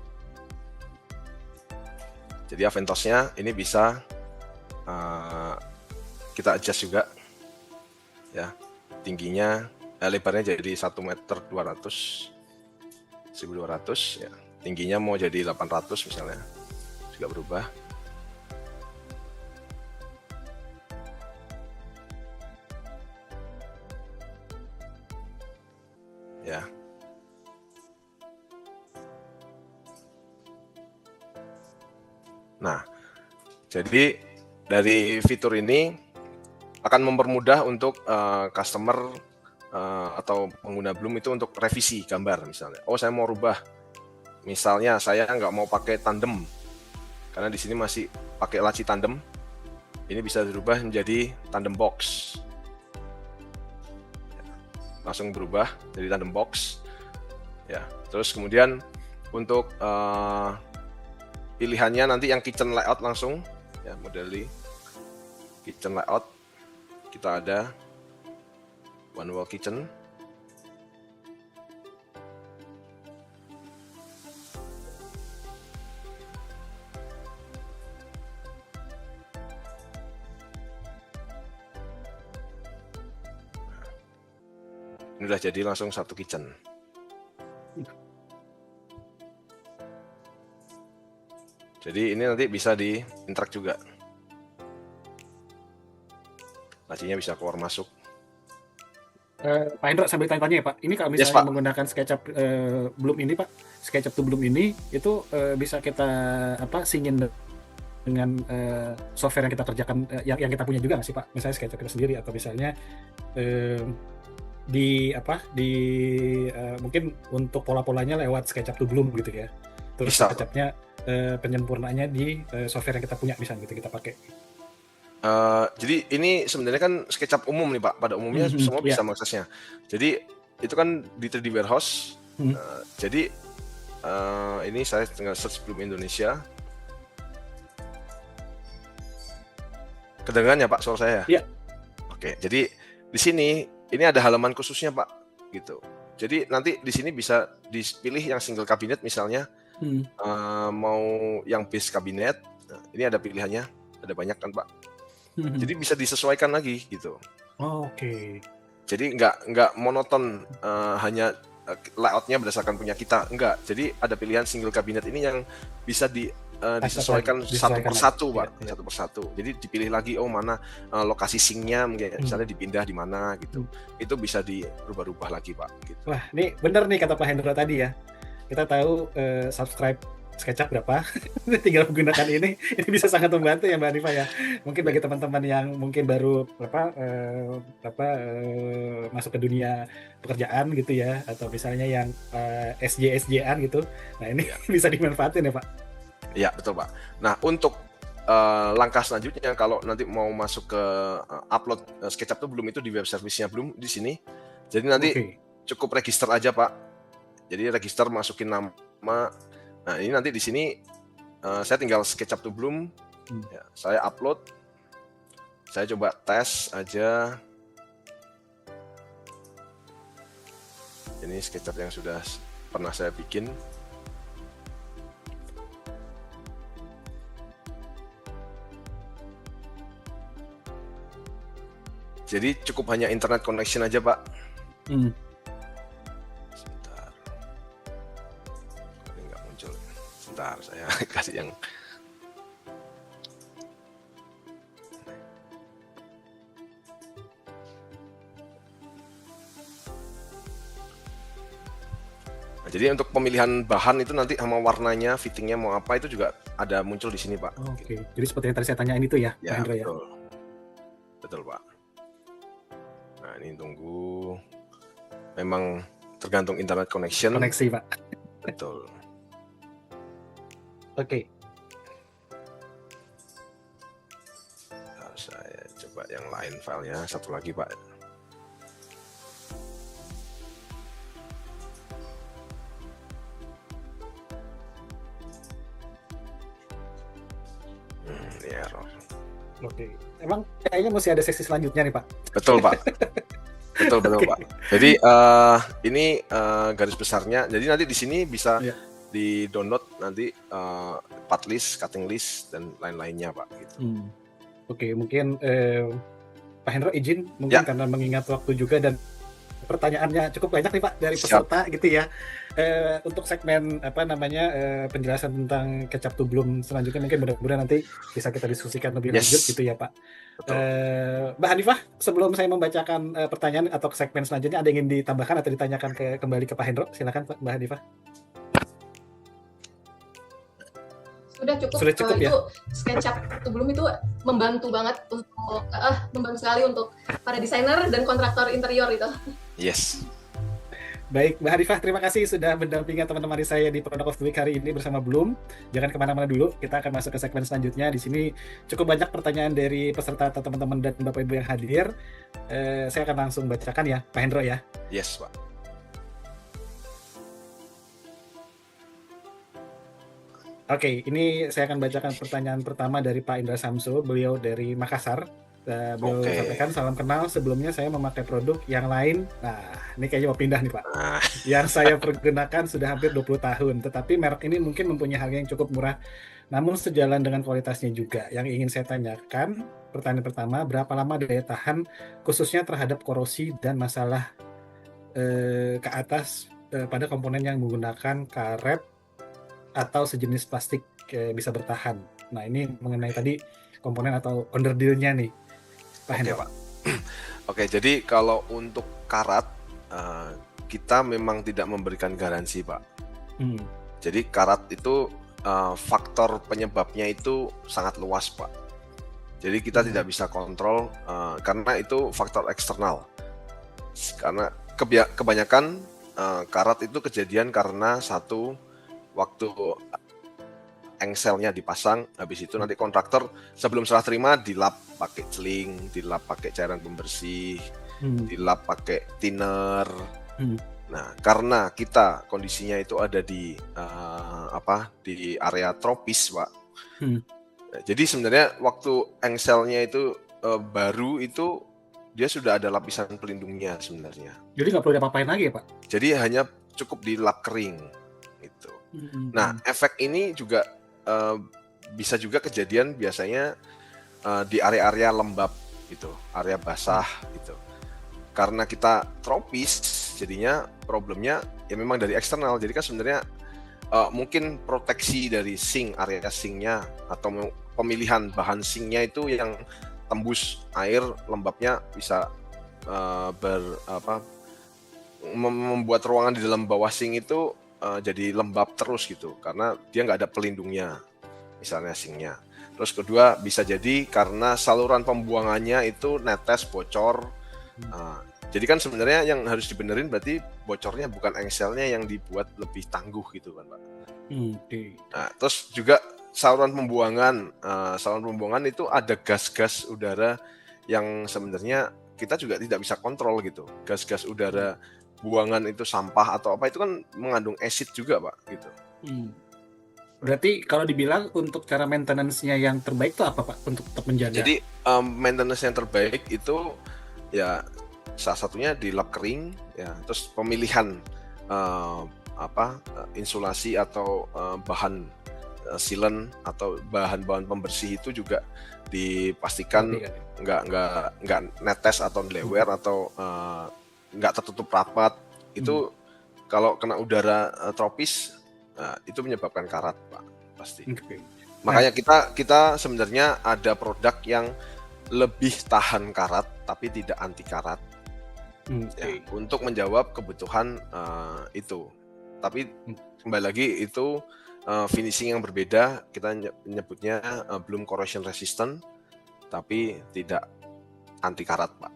Jadi Aventosnya ini bisa kita adjust juga ya, tingginya lebarnya jadi 1 meter 200 1200 ya, tingginya mau jadi 800 misalnya juga berubah ya. Nah, jadi dari fitur ini akan mempermudah untuk customer atau pengguna Bloom itu untuk revisi gambar misalnya. Oh, saya mau rubah, misalnya saya nggak mau pakai tandem, karena di sini masih pakai laci tandem. Ini bisa dirubah menjadi tandem box. Langsung berubah jadi tandem box. Ya, terus kemudian untuk pilihannya nanti yang kitchen layout langsung, ya modeli kitchen layout kita ada one wall kitchen. Ini udah jadi langsung satu kitchen. Jadi ini nanti bisa di interact juga. Lacinya bisa keluar masuk. Pak Hendro, sambil tanya-tanya ya Pak, ini kalau misalnya menggunakan SketchUp Bloom ini Pak, SketchUp to Bloom ini itu bisa kita singin dengan software yang kita kerjakan, yang kita punya juga nggak sih Pak? Misalnya SketchUp kita sendiri atau misalnya mungkin untuk pola-polanya lewat SketchUp to Bloom gitu ya. Terus SketchUp-nya penyempurnaannya di software yang kita punya misalnya gitu kita pakai. Jadi ini sebenarnya kan SketchUp umum nih Pak, pada umumnya semua bisa mengaksesnya. Jadi itu kan di 3D Warehouse. Jadi ini saya tinggal search Bloom Indonesia. Kedengaran ya Pak suara saya? Iya. Oke, jadi di sini ini ada halaman khususnya Pak, gitu. Jadi nanti di sini bisa dipilih yang single kabinet misalnya, mau yang base kabinet. Nah, ini ada pilihannya, ada banyak kan Pak. Jadi bisa disesuaikan lagi gitu. Oke. Jadi nggak monoton hanya layoutnya berdasarkan punya kita, enggak. Jadi ada pilihan single kabinet ini yang bisa disesuaikan satu persatu Pak, satu persatu. Jadi dipilih lagi mana lokasi syncnya misalnya dipindah di mana gitu. Itu bisa dirubah-rubah lagi Pak. Gitu. Wah, ini bener nih kata Pak Hendro tadi ya. Kita tahu subscribe SketchUp berapa, tinggal menggunakan ini bisa sangat membantu ya Mbak Hanifa ya. Mungkin bagi teman-teman yang mungkin baru masuk ke dunia pekerjaan gitu ya, atau misalnya yang SJ-SJ-an gitu. Nah ini bisa dimanfaatin ya Pak. Iya betul Pak. Nah untuk langkah selanjutnya kalau nanti mau masuk ke upload SketchUp tuh Bloom itu di web service-nya Bloom di sini. Jadi nanti cukup register aja Pak. Jadi register masukin nama. Nah ini nanti di sini saya tinggal SketchUp to Bloom, ya, saya upload, saya coba tes aja. Ini SketchUp yang sudah pernah saya bikin. Jadi cukup hanya internet connection aja Pak. Sebentar, saya kasih yang jadi untuk pemilihan bahan itu nanti sama warnanya, fittingnya mau apa itu juga ada muncul di sini Pak. Oke. Jadi seperti yang tadi saya tanyain itu ya, Pak Hendro ya. Betul Pak. Nah ini tunggu, memang tergantung internet connection. Koneksi Pak. Betul. Oke. Saya coba yang lain filenya, satu lagi Pak. Ini error. Oke. Emang kayaknya mesti ada sesi selanjutnya nih Pak. Betul Pak. Betul Pak. Jadi ini garis besarnya. Jadi nanti di sini bisa di download nanti part list, cutting list dan lain-lainnya Pak. Gitu. Oke, mungkin Pak Hendro izin mungkin karena mengingat waktu juga dan pertanyaannya cukup banyak nih Pak dari peserta gitu ya. Untuk segmen penjelasan tentang SketchUp to Bloom selanjutnya mungkin mudah-mudahan nanti bisa kita diskusikan lebih lanjut gitu ya Pak. Mbak Hanifah, sebelum saya membacakan pertanyaan atau segmen selanjutnya ada yang ingin ditambahkan atau ditanyakan kembali ke Pak Hendro? Silakan Mbak Hanifah. Sudah cukup ya. Itu SketchUp to Bloom itu membantu banget untuk membantu sekali untuk para desainer dan kontraktor interior itu. Yes. Baik, Mbak Hanifah, terima kasih sudah mendampingi teman-teman saya di Product of the Week hari ini bersama Bloom. Jangan kemana-mana dulu, kita akan masuk ke segmen selanjutnya. Di sini cukup banyak pertanyaan dari peserta atau teman-teman dan Bapak Ibu yang hadir. Saya akan langsung bacakan ya, Pak Hendro ya. Yes, Pak. Oke, ini saya akan bacakan pertanyaan pertama dari Pak Indra Samsul, beliau dari Makassar. Beliau Oke. sampaikan, salam kenal, sebelumnya saya memakai produk yang lain. Nah, ini kayaknya mau pindah nih Pak. Nah, Yang saya pergunakan sudah hampir 20 tahun, tetapi merek ini mungkin mempunyai harga yang cukup murah, namun sejalan dengan kualitasnya juga. Yang ingin saya tanyakan, pertanyaan pertama, berapa lama daya tahan khususnya terhadap korosi dan masalah ke atas pada komponen yang menggunakan karet atau sejenis plastik bisa bertahan. Nah, ini mengenai tadi komponen atau underdeal-nya nih, Pak oke Hendro. Pak. Oke, jadi kalau untuk karat, kita memang tidak memberikan garansi Pak. Jadi karat itu faktor penyebabnya itu sangat luas Pak. Jadi kita tidak bisa kontrol karena itu faktor eksternal. Karena kebanyakan karat itu kejadian karena satu, waktu engselnya dipasang, habis itu nanti kontraktor sebelum serah terima dilap pakai celing, dilap pakai cairan pembersih, dilap pakai thinner. Nah, karena kita kondisinya itu ada di di area tropis, Pak. Jadi sebenarnya waktu engselnya itu baru itu dia sudah ada lapisan pelindungnya sebenarnya. Jadi nggak perlu diapa-apain lagi ya Pak? Jadi hanya cukup dilap kering gitu. Nah, efek ini juga bisa juga kejadian biasanya di area-area lembab gitu, area basah gitu. Karena kita tropis, jadinya problemnya ya memang dari eksternal. Jadi kan sebenarnya mungkin proteksi dari sink, area sinknya atau pemilihan bahan sinknya itu yang tembus air lembabnya bisa membuat ruangan di dalam bawah sink itu jadi lembab terus gitu karena dia nggak ada pelindungnya misalnya sinknya. Terus kedua bisa jadi karena saluran pembuangannya itu netes bocor. Jadi kan sebenarnya yang harus dibenerin berarti bocornya bukan engselnya yang dibuat lebih tangguh gitu kan Pak. Nah, terus juga saluran pembuangan itu ada gas-gas udara yang sebenarnya kita juga tidak bisa kontrol gitu. Gas-gas udara buangan itu sampah atau apa itu kan mengandung acid juga Pak gitu. Berarti kalau dibilang untuk cara maintenance-nya yang terbaik itu apa Pak untuk tetap menjaga? Jadi maintenance yang terbaik itu ya salah satunya di lap kering ya, terus pemilihan insulasi atau bahan sealant atau bahan-bahan pembersih itu juga dipastikan nggak netes atau lewer atau nggak tertutup rapat. Itu kalau kena udara tropis itu menyebabkan karat Pak pasti. Makanya kita sebenarnya ada produk yang lebih tahan karat tapi tidak anti karat ya, untuk menjawab kebutuhan itu. Tapi kembali lagi itu finishing yang berbeda, kita menyebutnya belum corrosion resistant tapi tidak anti karat Pak.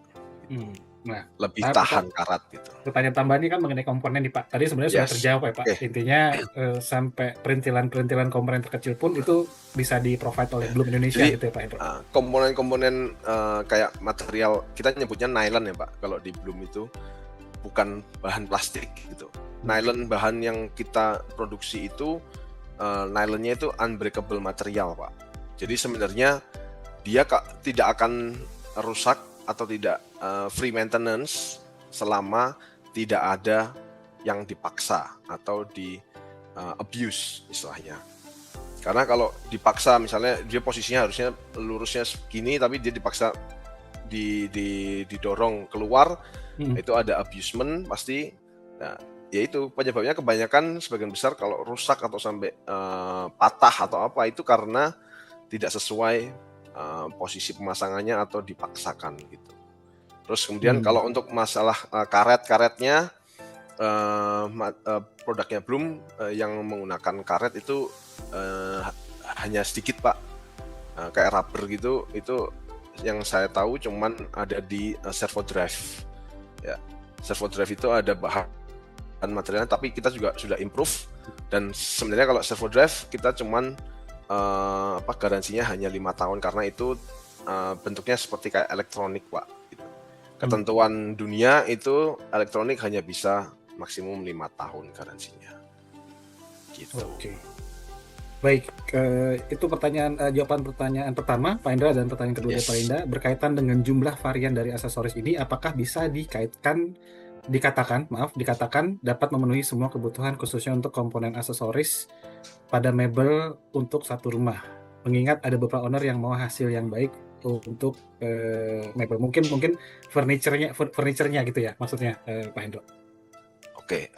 Nah, lebih tahan karat gitu. Pertanyaan tambahan ini kan mengenai komponen nih Pak. Tadi sebenarnya sudah terjawab ya Pak. Intinya sampai perintilan komponen terkecil pun itu bisa di-provide oleh Bloom Indonesia. Jadi, gitu ya Pak Hendro. Komponen-komponen kayak material kita nyebutnya nylon ya Pak. Kalau di Bloom itu bukan bahan plastik gitu. Nylon bahan yang kita produksi itu nylonnya itu unbreakable material Pak. Jadi sebenarnya dia tidak akan rusak atau tidak free maintenance selama tidak ada yang dipaksa atau di abuse istilahnya. Karena kalau dipaksa misalnya dia posisinya harusnya lurusnya segini tapi dia dipaksa didorong keluar, itu ada abusement pasti. Nah, yaitu penyebabnya kebanyakan sebagian besar kalau rusak atau sampai patah atau apa itu karena tidak sesuai posisi pemasangannya atau dipaksakan gitu. Terus kemudian kalau untuk masalah karetnya produknya Bloom yang menggunakan karet itu hanya sedikit Pak, kayak rubber gitu, itu yang saya tahu cuman ada di servo drive ya. Servo drive itu ada bahan materialnya tapi kita juga sudah improve dan sebenarnya kalau servo drive kita cuman garansinya hanya 5 tahun karena itu bentuknya seperti kayak elektronik Pak gitu. Ketentuan dunia itu elektronik hanya bisa maksimum 5 tahun garansinya gitu. Baik, itu jawaban pertanyaan pertama Pak Indra, dan pertanyaan kedua dari Pak Indra berkaitan dengan jumlah varian dari aksesoris ini, apakah bisa dikatakan dapat memenuhi semua kebutuhan khususnya untuk komponen aksesoris pada mebel untuk satu rumah. Mengingat ada beberapa owner yang mau hasil yang baik untuk mebel, mungkin furniture-nya gitu ya maksudnya, Pak Hendro. Oke,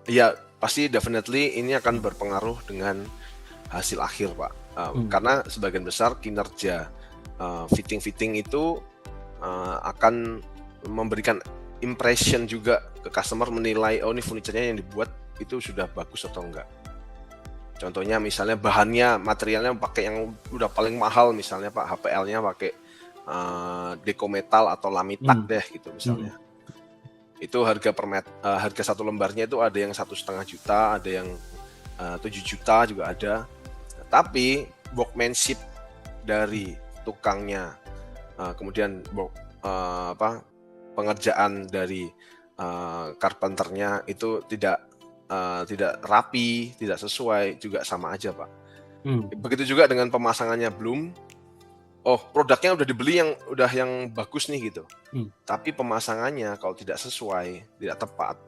ya pasti definitely ini akan berpengaruh dengan hasil akhir, Pak. Karena sebagian besar kinerja fitting itu akan memberikan impression juga ke customer, menilai ini furniture-nya yang dibuat itu sudah bagus atau enggak. Contohnya misalnya bahannya, materialnya pakai yang udah paling mahal misalnya Pak, HPL-nya pakai Deco metal atau Lamitak deh gitu misalnya. Itu harga satu lembarnya itu ada yang 1,5 juta, ada yang 7 juta juga ada. Tapi workmanship dari tukangnya, kemudian pengerjaan dari carpenternya itu tidak rapi, tidak sesuai, juga sama aja Pak. Begitu juga dengan pemasangannya belum. Produknya udah dibeli yang bagus nih gitu. Tapi pemasangannya kalau tidak sesuai, tidak tepat,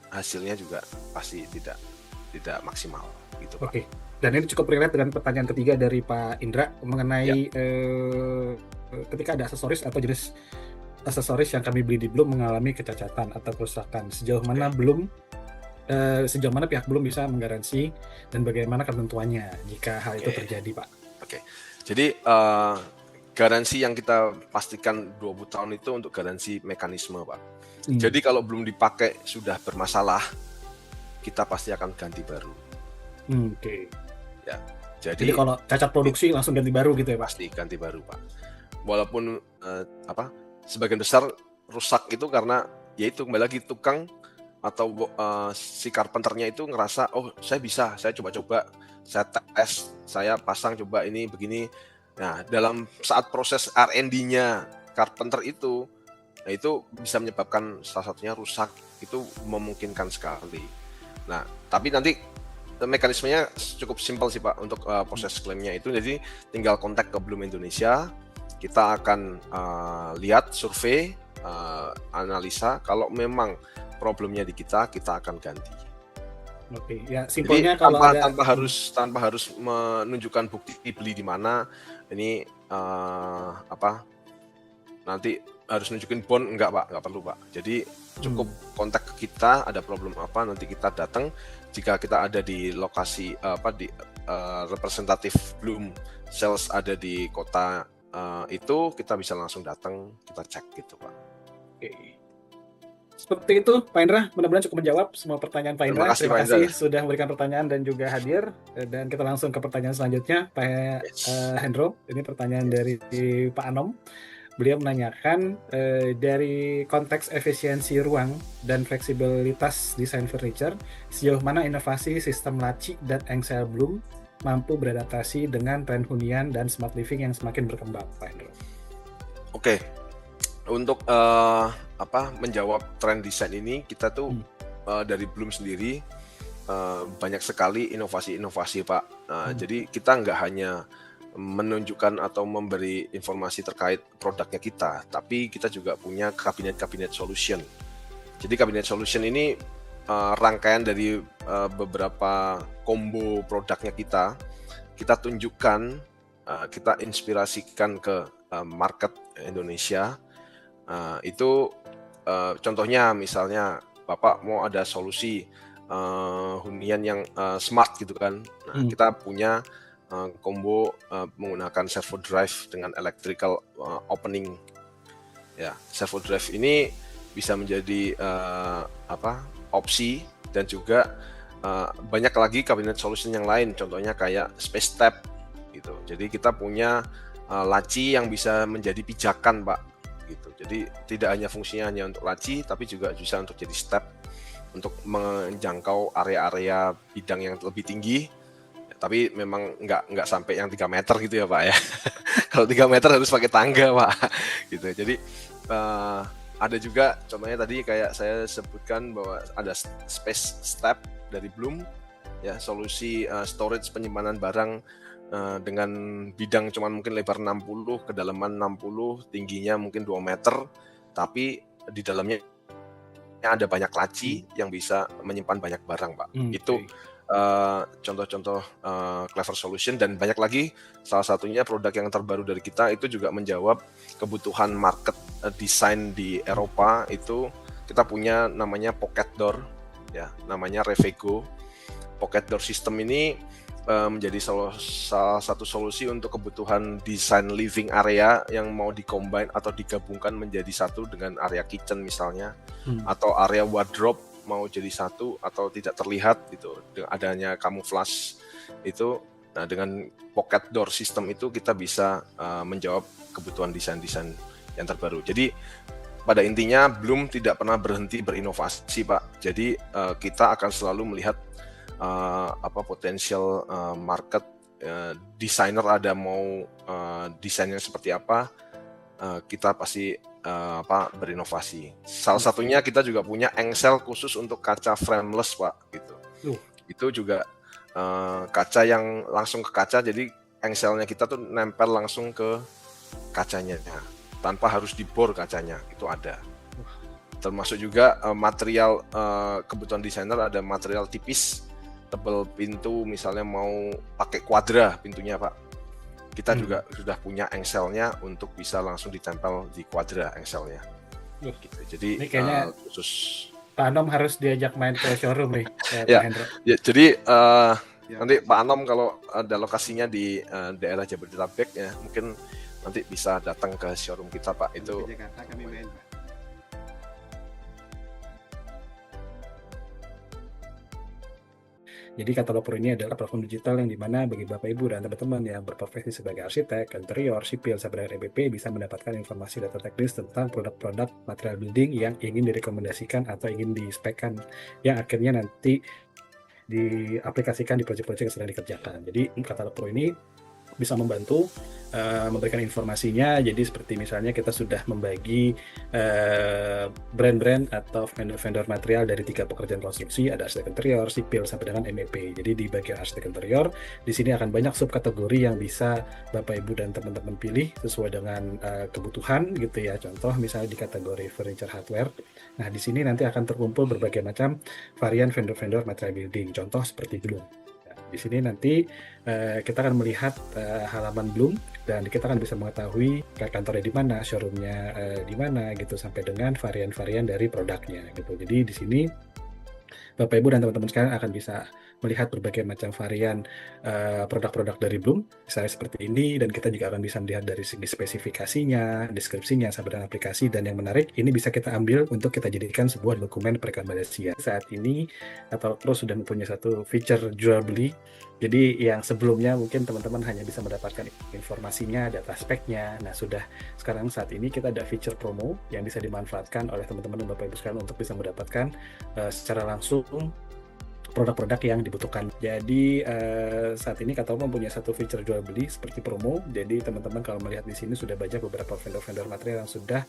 hasilnya juga pasti tidak maksimal gitu Pak. Oke. Dan ini cukup relate dengan pertanyaan ketiga dari Pak Indra mengenai ketika ada aksesoris atau jenis aksesoris yang kami beli di Bloom mengalami kecacatan atau kerusakan, sejauh mana pihak Bloom bisa menggaransi dan bagaimana ketentuannya jika hal itu terjadi, Pak? Oke. Jadi garansi yang kita pastikan 20 tahun itu untuk garansi mekanisme, Pak. Jadi kalau belum dipakai sudah bermasalah, kita pasti akan ganti baru. Oke. Ya. Jadi kalau cacat produksi langsung ganti baru gitu ya, Pak? Pasti ganti baru, Pak. Walaupun sebagian besar rusak itu karena yaitu kembali lagi tukang atau si carpenternya itu ngerasa saya coba-coba, saya tes, saya pasang coba ini begini. Nah, dalam saat proses R&D-nya carpenter itu bisa menyebabkan salah satunya rusak, itu memungkinkan sekali. Nah, tapi nanti mekanismenya cukup simpel sih Pak untuk proses klaimnya itu. Jadi tinggal kontak ke Bloom Indonesia, kita akan lihat survei, analisa. Kalau memang problemnya di kita akan ganti. Oke, ya simpelnya kalau tanpa harus menunjukkan bukti beli di mana. Ini nanti harus nunjukin bond, enggak Pak, enggak perlu Pak. Jadi cukup kontak ke kita, ada problem apa nanti kita datang. Jika kita ada di lokasi representatif Bloom sales ada di kota itu, kita bisa langsung datang, kita cek gitu Pak. Oke. Seperti itu Pak Indra, mudah-mudahan cukup menjawab semua pertanyaan Pak Indra. Terima kasih sudah memberikan pertanyaan dan juga hadir. Dan kita langsung ke pertanyaan selanjutnya, Pak Hendro. Ini pertanyaan dari Pak Anom. Beliau menanyakan dari konteks efisiensi ruang dan fleksibilitas desain furniture, sejauh mana inovasi sistem laci dan engsel Bloom mampu beradaptasi dengan tren hunian dan smart living yang semakin berkembang, Pak Hendro. Oke, untuk menjawab tren desain ini, kita tuh dari Bloom sendiri banyak sekali inovasi-inovasi Pak. Jadi kita nggak hanya menunjukkan atau memberi informasi terkait produknya kita, tapi kita juga punya kabinet solution. Jadi kabinet solution ini rangkaian dari beberapa combo produknya kita tunjukkan, kita inspirasikan ke market Indonesia. Itu contohnya misalnya Bapak mau ada solusi hunian yang smart gitu kan. Nah, kita punya combo menggunakan servo drive dengan electrical opening. Ya, servo drive ini bisa menjadi opsi, dan juga banyak lagi kabinet solution yang lain, contohnya kayak space step gitu. Jadi kita punya laci yang bisa menjadi pijakan Pak gitu. Jadi tidak hanya fungsinya hanya untuk laci, tapi juga bisa untuk jadi step untuk menjangkau area-area bidang yang lebih tinggi. Tapi memang nggak sampai yang 3 meter gitu ya Pak ya. Kalau 3 meter harus pakai tangga Pak gitu. Jadi ada juga contohnya tadi kayak saya sebutkan bahwa ada space step dari Bloom. ya, solusi storage penyimpanan barang dengan bidang cuman mungkin lebar 60, kedalaman 60, tingginya mungkin 2 meter, tapi di dalamnya ada banyak laci yang bisa menyimpan banyak barang, Pak. Itu contoh-contoh clever solution, dan banyak lagi. Salah satunya produk yang terbaru dari kita itu juga menjawab kebutuhan market desain di Eropa. Itu kita punya namanya pocket door, ya, namanya Revego. Pocket door system ini menjadi salah satu solusi untuk kebutuhan desain living area yang mau dikombine atau digabungkan menjadi satu dengan area kitchen misalnya, atau area wardrobe mau jadi satu atau tidak terlihat gitu dengan adanya camouflage itu. Nah, dengan pocket door system itu kita bisa menjawab kebutuhan desain-desain yang terbaru. Jadi pada intinya Bloom tidak pernah berhenti berinovasi, Pak. Jadi kita akan selalu melihat potensial market, desainer ada mau desainnya seperti apa, kita pasti berinovasi. Salah satunya kita juga punya engsel khusus untuk kaca frameless, Pak, gitu. Itu juga kaca yang langsung ke kaca, jadi engselnya kita tuh nempel langsung ke kacanya tanpa harus dibor kacanya, itu ada. Termasuk juga material kebutuhan desainer, ada material tipis, tebal pintu misalnya mau pakai kuadra pintunya, Pak, kita juga sudah punya engselnya untuk bisa langsung ditempel di kuadra engselnya. Gitu. Jadi kayaknya khusus Pak Anom harus diajak main ke showroom nih. Ya, jadi nanti Pak Anom kalau ada lokasinya di daerah Jabodetabek ya, mungkin nanti bisa datang ke showroom kita, Pak. Itu di Jakarta kami main, Pak. Jadi Katalog Pro ini adalah platform digital yang dimana bagi Bapak Ibu dan teman-teman yang berprofesi sebagai arsitek, interior, sipil, sampai dengan EBP bisa mendapatkan informasi data teknis tentang produk-produk material building yang ingin direkomendasikan atau ingin dispekkan, yang akhirnya nanti diaplikasikan di proyek-proyek yang sedang dikerjakan. Jadi Katalog Pro ini bisa membantu memberikan informasinya. Jadi seperti misalnya kita sudah membagi brand-brand atau vendor-vendor material dari 3 pekerjaan konstruksi, ada arsitek interior, sipil, sampai dengan MEP. Jadi di bagian arsitek interior, di sini akan banyak subkategori yang bisa Bapak Ibu dan teman-teman pilih sesuai dengan kebutuhan gitu ya. Contoh misalnya di kategori furniture hardware. Nah, di sini nanti akan terkumpul berbagai macam varian vendor-vendor material building. Contoh seperti Bloom. Di sini nanti kita akan melihat halaman Bloom dan kita akan bisa mengetahui kantornya di mana, showroomnya di mana gitu, sampai dengan varian-varian dari produknya gitu. Jadi di sini Bapak Ibu dan teman-teman sekalian akan bisa melihat berbagai macam varian produk-produk dari Bloom, misalnya seperti ini, dan kita juga akan bisa melihat dari segi spesifikasinya, deskripsinya, sampai dengan aplikasi. Dan yang menarik, ini bisa kita ambil untuk kita jadikan sebuah dokumen perekomendasian. Saat ini Katalog Pro sudah mempunyai satu feature jual beli. Jadi yang sebelumnya mungkin teman-teman hanya bisa mendapatkan informasinya, data speknya. Nah, sekarang saat ini kita ada feature promo yang bisa dimanfaatkan oleh teman-teman dan Bapak Ibu sekalian untuk bisa mendapatkan secara langsung produk-produk yang dibutuhkan. Jadi saat ini Katalog mempunyai satu feature jual beli seperti promo. Jadi teman-teman kalau melihat di sini sudah banyak beberapa vendor-vendor material yang sudah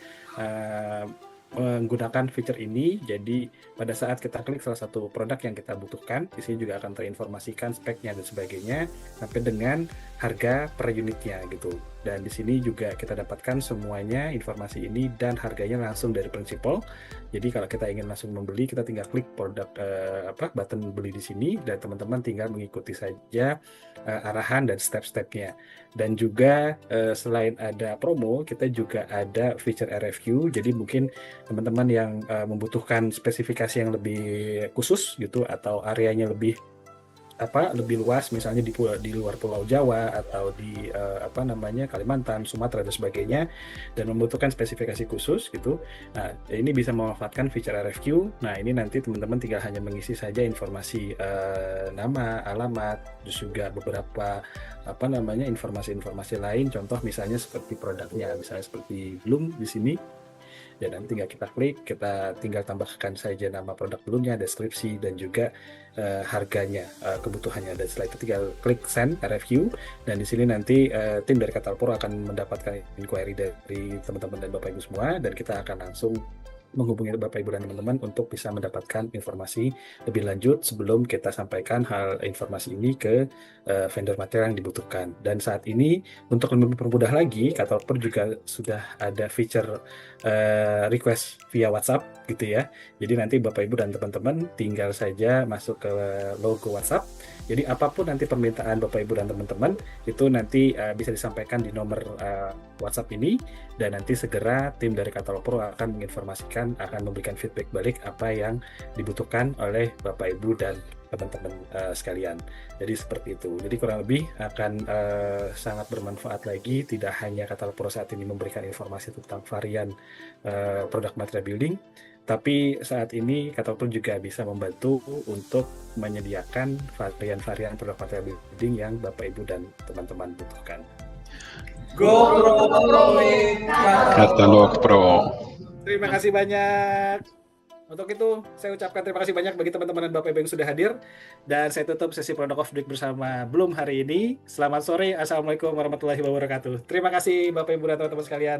menggunakan feature ini. Jadi pada saat kita klik salah satu produk yang kita butuhkan, di sini juga akan terinformasikan speknya dan sebagainya sampai dengan harga per unitnya gitu. Dan di sini juga kita dapatkan semuanya informasi ini dan harganya langsung dari prinsipal. Jadi kalau kita ingin langsung membeli, kita tinggal klik produk button beli di sini, dan teman-teman tinggal mengikuti saja arahan dan step-stepnya. Dan juga selain ada promo, kita juga ada feature RFQ. Jadi mungkin teman-teman yang membutuhkan spesifikasi yang lebih khusus gitu, atau areanya lebih luas, misalnya di luar Pulau Jawa atau di Kalimantan, Sumatera dan sebagainya, dan membutuhkan spesifikasi khusus gitu. Nah, ini bisa memanfaatkan feature RFQ. Nah, ini nanti teman-teman tinggal hanya mengisi saja informasi nama, alamat, terus juga beberapa informasi-informasi lain. Contoh misalnya seperti produknya, misalnya seperti Bloom di sini. Dan nanti tinggal kita klik, kita tinggal tambahkan saja nama produk Bloomnya, deskripsi, dan juga harganya, kebutuhannya. Dan setelah itu tinggal klik send RFQ, dan di sini nanti tim dari Katalog Pro akan mendapatkan inquiry dari teman-teman dan Bapak Ibu semua, dan kita akan langsung menghubungi Bapak Ibu dan teman-teman untuk bisa mendapatkan informasi lebih lanjut sebelum kita sampaikan hal informasi ini ke vendor material yang dibutuhkan. Dan saat ini untuk lebih mempermudah lagi, Katalpur juga sudah ada feature request via WhatsApp gitu ya. Jadi nanti Bapak Ibu dan teman-teman tinggal saja masuk ke logo WhatsApp. Jadi apapun nanti permintaan Bapak Ibu dan teman-teman itu nanti bisa disampaikan di nomor WhatsApp ini, dan nanti segera tim dari Katalpur akan menginformasikan, akan memberikan feedback balik apa yang dibutuhkan oleh Bapak Ibu dan teman-teman sekalian. Jadi seperti itu. Jadi kurang lebih akan sangat bermanfaat lagi. Tidak hanya Katalpur saat ini memberikan informasi tentang varian produk material building, tapi saat ini Katalpur juga bisa membantu untuk menyediakan varian-varian produk material building yang Bapak Ibu dan teman-teman butuhkan. Go Pro! Katalog Pro. Terima kasih banyak. Untuk itu, saya ucapkan terima kasih banyak bagi teman-teman dan Bapak Ibu yang sudah hadir. Dan saya tutup sesi Product of the Week bersama Bloom hari ini. Selamat sore. Assalamualaikum warahmatullahi wabarakatuh. Terima kasih Bapak Ibu dan teman-teman sekalian.